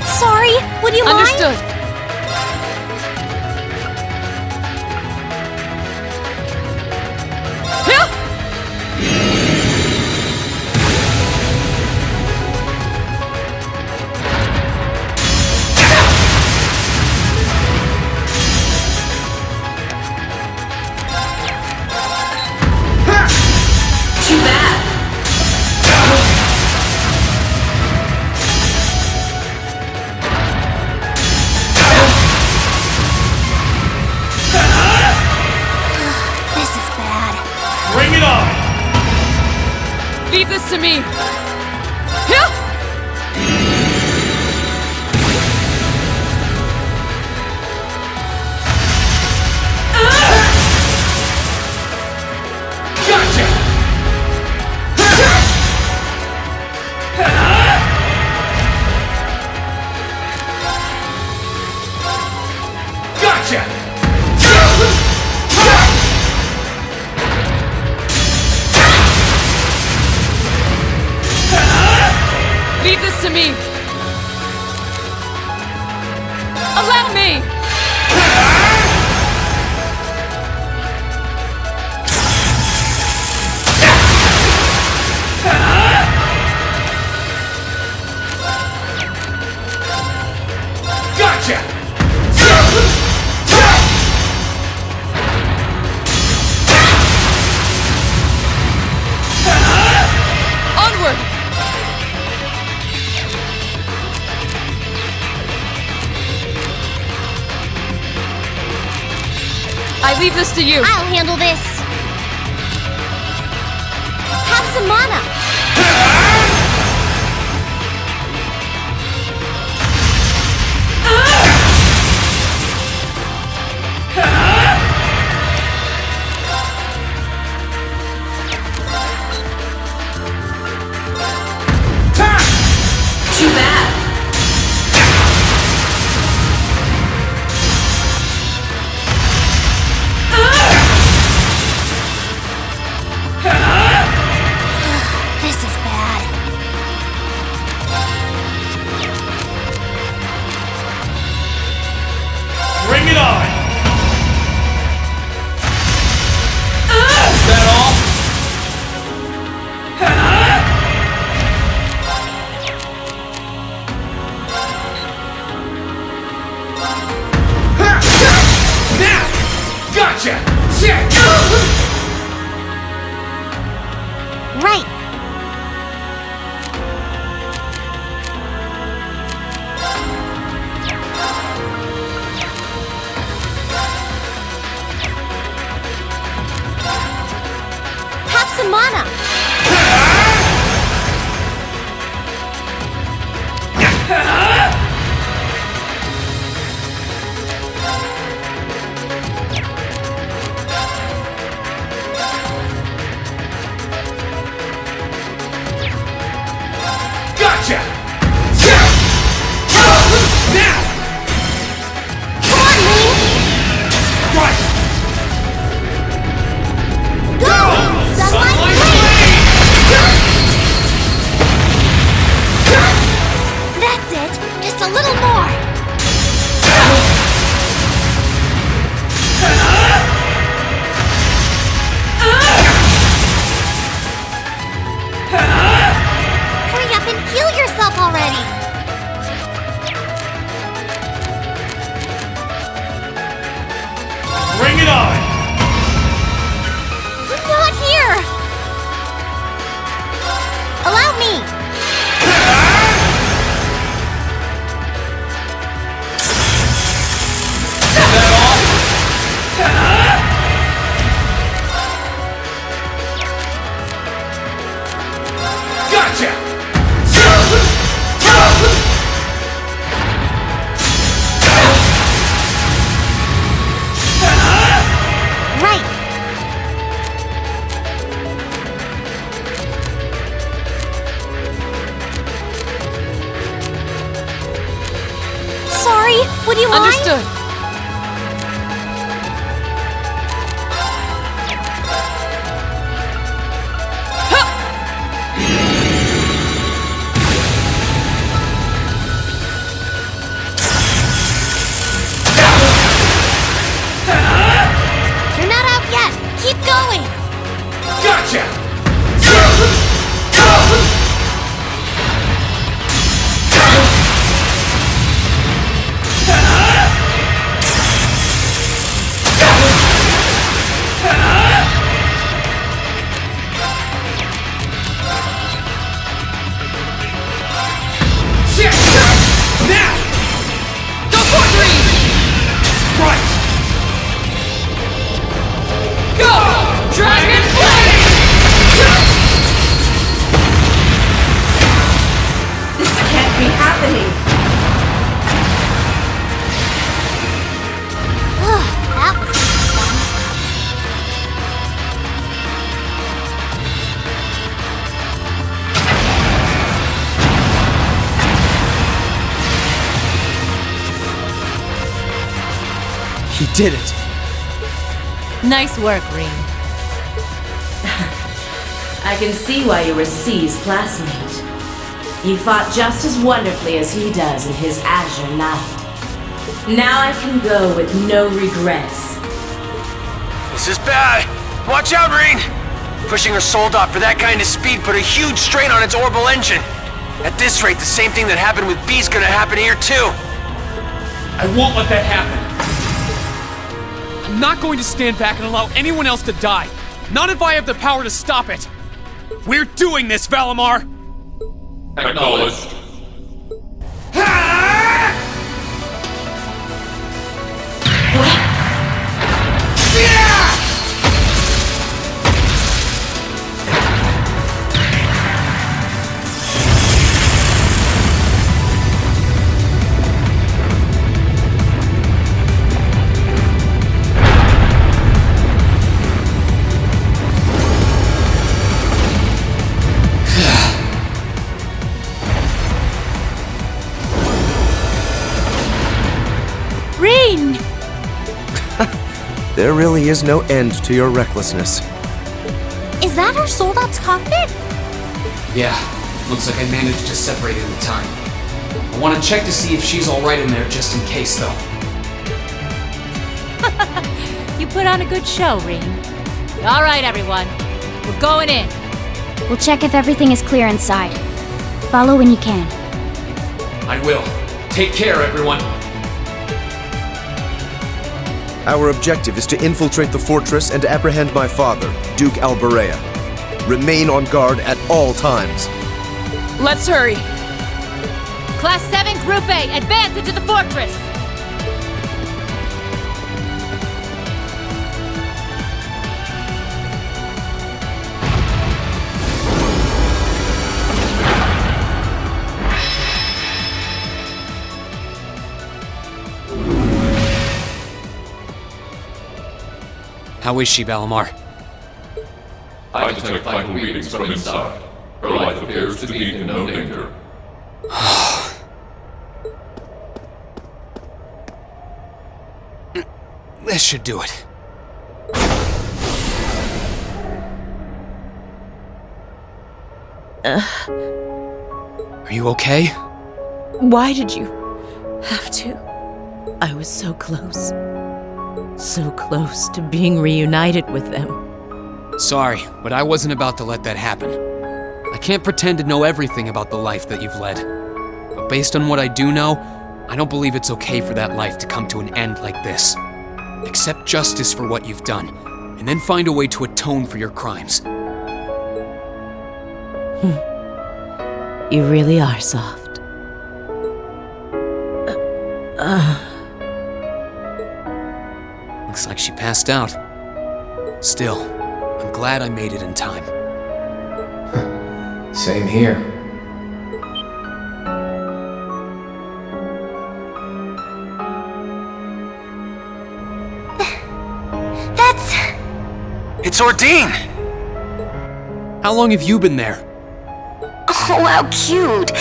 Sorry, would you mind? Understood. Too bad. This is bad. Bring it on! Leave this to me. Gotcha! Gotcha! Leave this to me. Allow me. Gotcha! Onward. I leave this to you. I'll handle this. Have some mana. Too bad. This is bad. Bring it on! Is that all? Now! Gotcha! Right. Have some mana. Gotcha! Now! Come on, Link. Right! Go! Sunlight Blade! did it! Nice work, Rean. I can see why you were C's classmate. You fought just as wonderfully as he does in his Azure Light. Now I can go with no regrets. This is bad! Watch out, Rean! Pushing her Soldot for that kind of speed put a huge strain on its orbital engine. At this rate, the same thing that happened with B's gonna happen here too. I won't let that happen. I'm not going to stand back and allow anyone else to die. Not if I have the power to stop it. We're doing this, Valimar! Acknowledged. Rean! There really is no end to your recklessness. Is that our Soldot's cockpit? Yeah, looks like I managed to separate it in time. I want to check to see if she's alright in there just in case, though. You put on a good show, Rean. All right, everyone. We're going in. We'll check if everything is clear inside. Follow when you can. I will. Take care, everyone. Our objective is to infiltrate the fortress and apprehend my father, Duke Albarea. Remain on guard at all times. Let's hurry. Class 7 Group A, advance into the fortress! How is she, Valimar? I detect vital readings from inside. Her life appears to be in no danger. This should do it. Are you okay? Why did you have to? I was so close. So close to being reunited with them. Sorry, but I wasn't about to let that happen. I can't pretend to know everything about the life that you've led. But based on what I do know, I don't believe it's okay for that life to come to an end like this. Accept justice for what you've done, and then find a way to atone for your crimes. You really are soft. Looks like she passed out. Still, I'm glad I made it in time. Same here. It's Ordine! How long have you been there? Oh, how cute!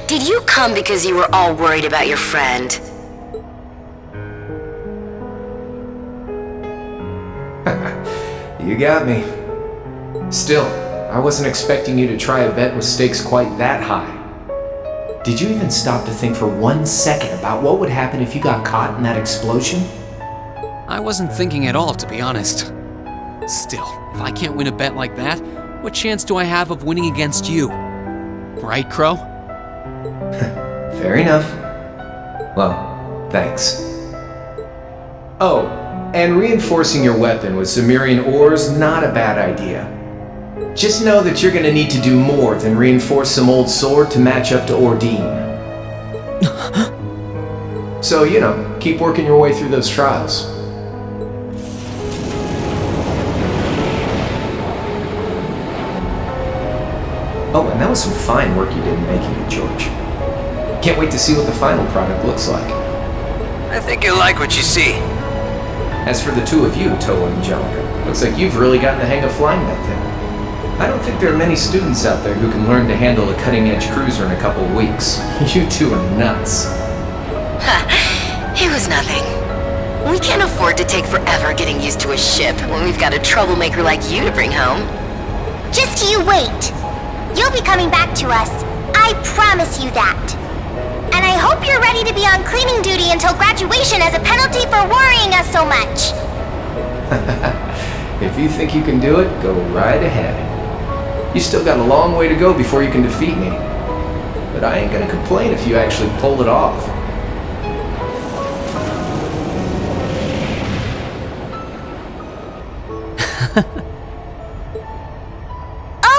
Did you come because you were all worried about your friend? You got me. Still, I wasn't expecting you to try a bet with stakes quite that high. Did you even stop to think for 1 second about what would happen if you got caught in that explosion? I wasn't thinking at all, to be honest. Still, if I can't win a bet like that, what chance do I have of winning against you? Right, Crow? Fair enough. Well, thanks. Oh, and reinforcing your weapon with Zemirian ores, not a bad idea. Just know that you're gonna need to do more than reinforce some old sword to match up to Ordine. So, you know, keep working your way through those trials. Oh, and that was some fine work you did in making it, George. Can't wait to see what the final product looks like. I think you'll like what you see. As for the two of you, Toa and Angelica, looks like you've really gotten the hang of flying that thing. I don't think there are many students out there who can learn to handle a cutting-edge cruiser in a couple of weeks. You two are nuts. It was nothing. We can't afford to take forever getting used to a ship when we've got a troublemaker like you to bring home. Just you wait. You'll be coming back to us. I promise you that. And I hope you're ready to be on cleaning duty until graduation as a penalty for worrying us so much. If you think you can do it, go right ahead. You still got a long way to go before you can defeat me. But I ain't gonna complain if you actually pull it off.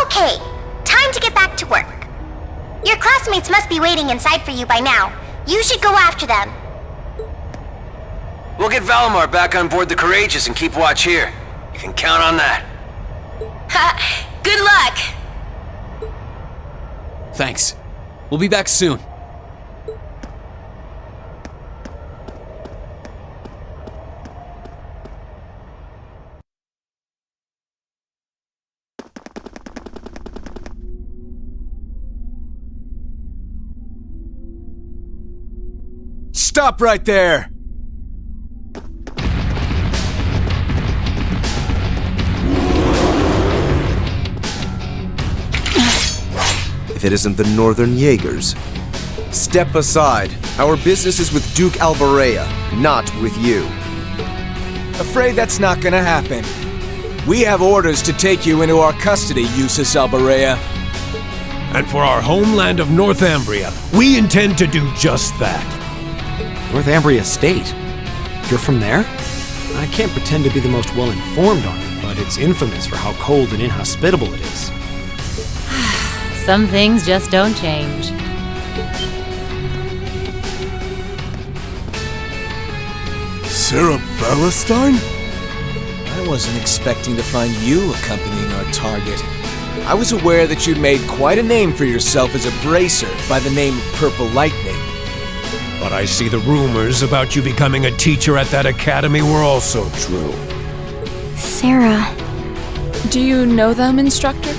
Okay, time to get back to work. Your classmates must be waiting inside for you by now. You should go after them. We'll get Valimar back on board the Courageous and keep watch here. You can count on that. Ha! Good luck! Thanks. We'll be back soon. Stop right there! If it isn't the Northern Jaegers. Step aside. Our business is with Duke Alberea, not with you. Afraid that's not gonna happen. We have orders to take you into our custody, Usus Alberea. And for our homeland of Northumbria, we intend to do just that. Northumbria State? You're from there? I can't pretend to be the most well-informed on it, but it's infamous for how cold and inhospitable it is. Some things just don't change. Sarah Valestein? I wasn't expecting to find you accompanying our target. I was aware that you'd made quite a name for yourself as a bracer by the name of Purple Lightning. But I see the rumors about you becoming a teacher at that academy were also true. Sarah. Do you know them, Instructor?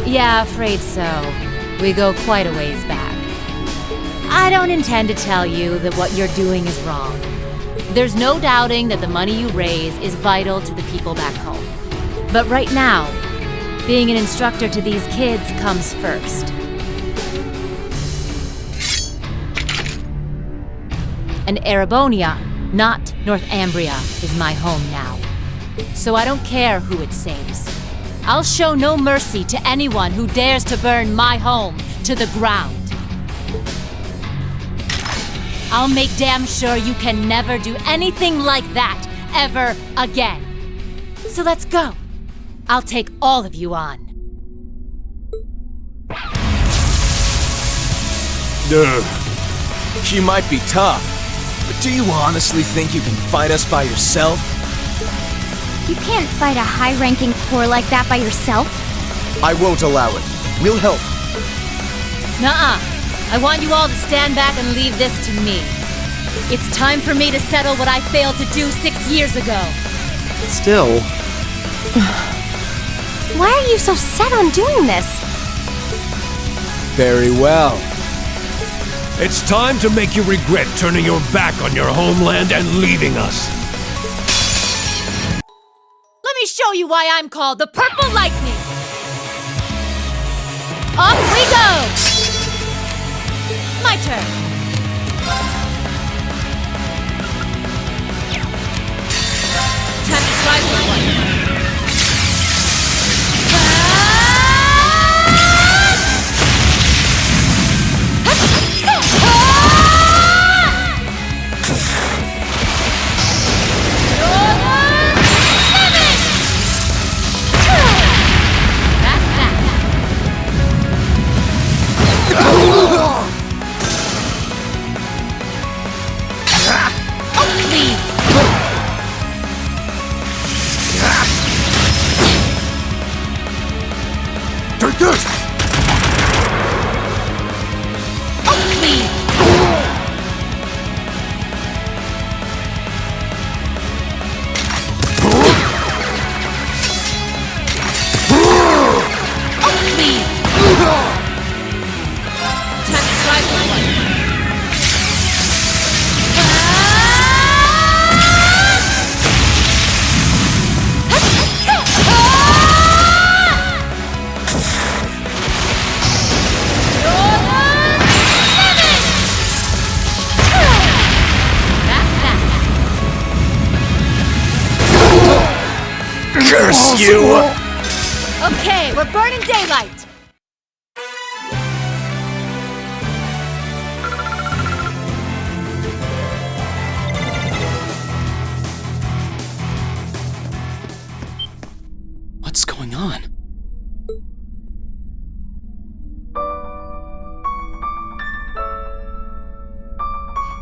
Yeah, afraid so. We go quite a ways back. I don't intend to tell you that what you're doing is wrong. There's no doubting that the money you raise is vital to the people back home. But right now, being an instructor to these kids comes first. And Erebonia, not Northumbria, is my home now. So I don't care who it saves. I'll show no mercy to anyone who dares to burn my home to the ground. I'll make damn sure you can never do anything like that ever again. So let's go. I'll take all of you on. You might be tough, but do you honestly think you can fight us by yourself? You can't fight a high-ranking corps like that by yourself. I won't allow it. We'll help. Nuh-uh. I want you all to stand back and leave this to me. It's time for me to settle what I failed to do 6 years ago. Still... Why are you so set on doing this? Very well. It's time to make you regret turning your back on your homeland and leaving us. Let me show you why I'm called the Purple Lightning. Off we go! My turn. Time to try for one. Curse you! Okay, we're burning daylight! What's going on?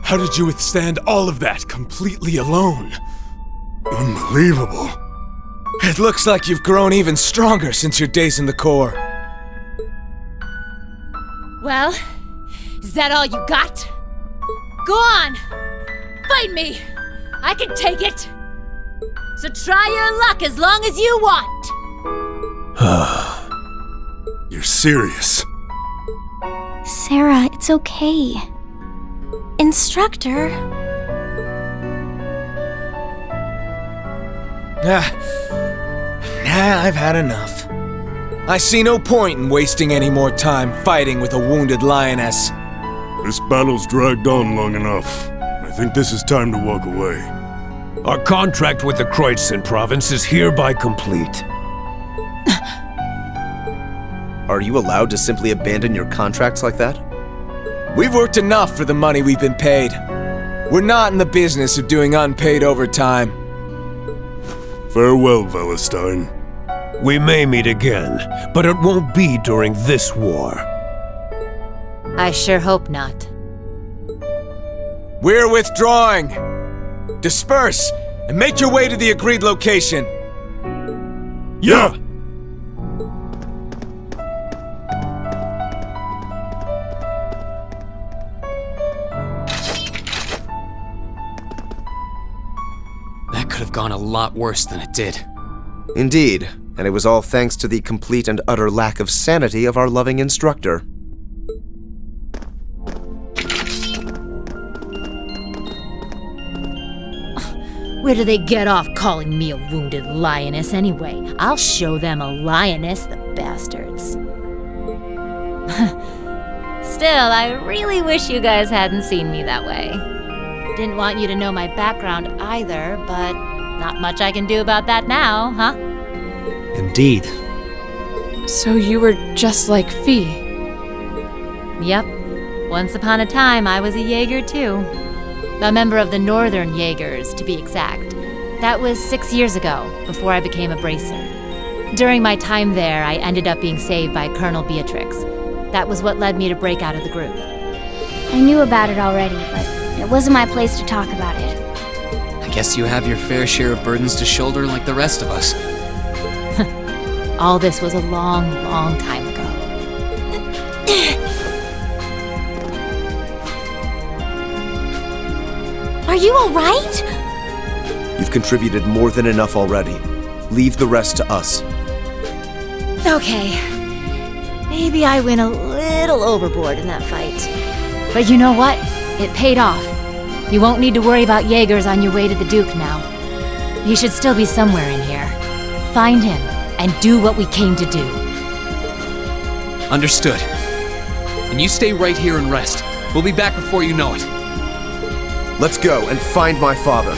How did you withstand all of that completely alone? Unbelievable. It looks like you've grown even stronger since your days in the Corps. Well, is that all you got? Go on! Fight me! I can take it! So try your luck as long as you want! You're serious? Sarah, it's okay. Instructor. I've had enough. I see no point in wasting any more time fighting with a wounded lioness. This battle's dragged on long enough. I think this is time to walk away. Our contract with the Kreutzen province is hereby complete. Are you allowed to simply abandon your contracts like that? We've worked enough for the money we've been paid. We're not in the business of doing unpaid overtime. Farewell, Valestein. We may meet again, but it won't be during this war. I sure hope not. We're withdrawing! Disperse, and make your way to the agreed location. Yeah! That could have gone a lot worse than it did. Indeed, and it was all thanks to the complete and utter lack of sanity of our loving instructor. Where do they get off calling me a wounded lioness anyway? I'll show them a lioness, the bastards. Still, I really wish you guys hadn't seen me that way. Didn't want you to know my background either, but not much I can do about that now, huh? Indeed. So you were just like Fee? Yep. Once upon a time, I was a Jaeger too. A member of the Northern Jaegers, to be exact. That was 6 years ago, before I became a bracer. During my time there, I ended up being saved by Colonel Beatrix. That was what led me to break out of the group. I knew about it already, but it wasn't my place to talk about it. I guess you have your fair share of burdens to shoulder like the rest of us. All this was a long, long time ago. Are you alright? You've contributed more than enough already. Leave the rest to us. Okay. Maybe I went a little overboard in that fight. But you know what? It paid off. You won't need to worry about Jaegers on your way to the Duke now. He should still be somewhere in here. Find him, and do what we came to do. Understood. And you stay right here and rest. We'll be back before you know it. Let's go and find my father.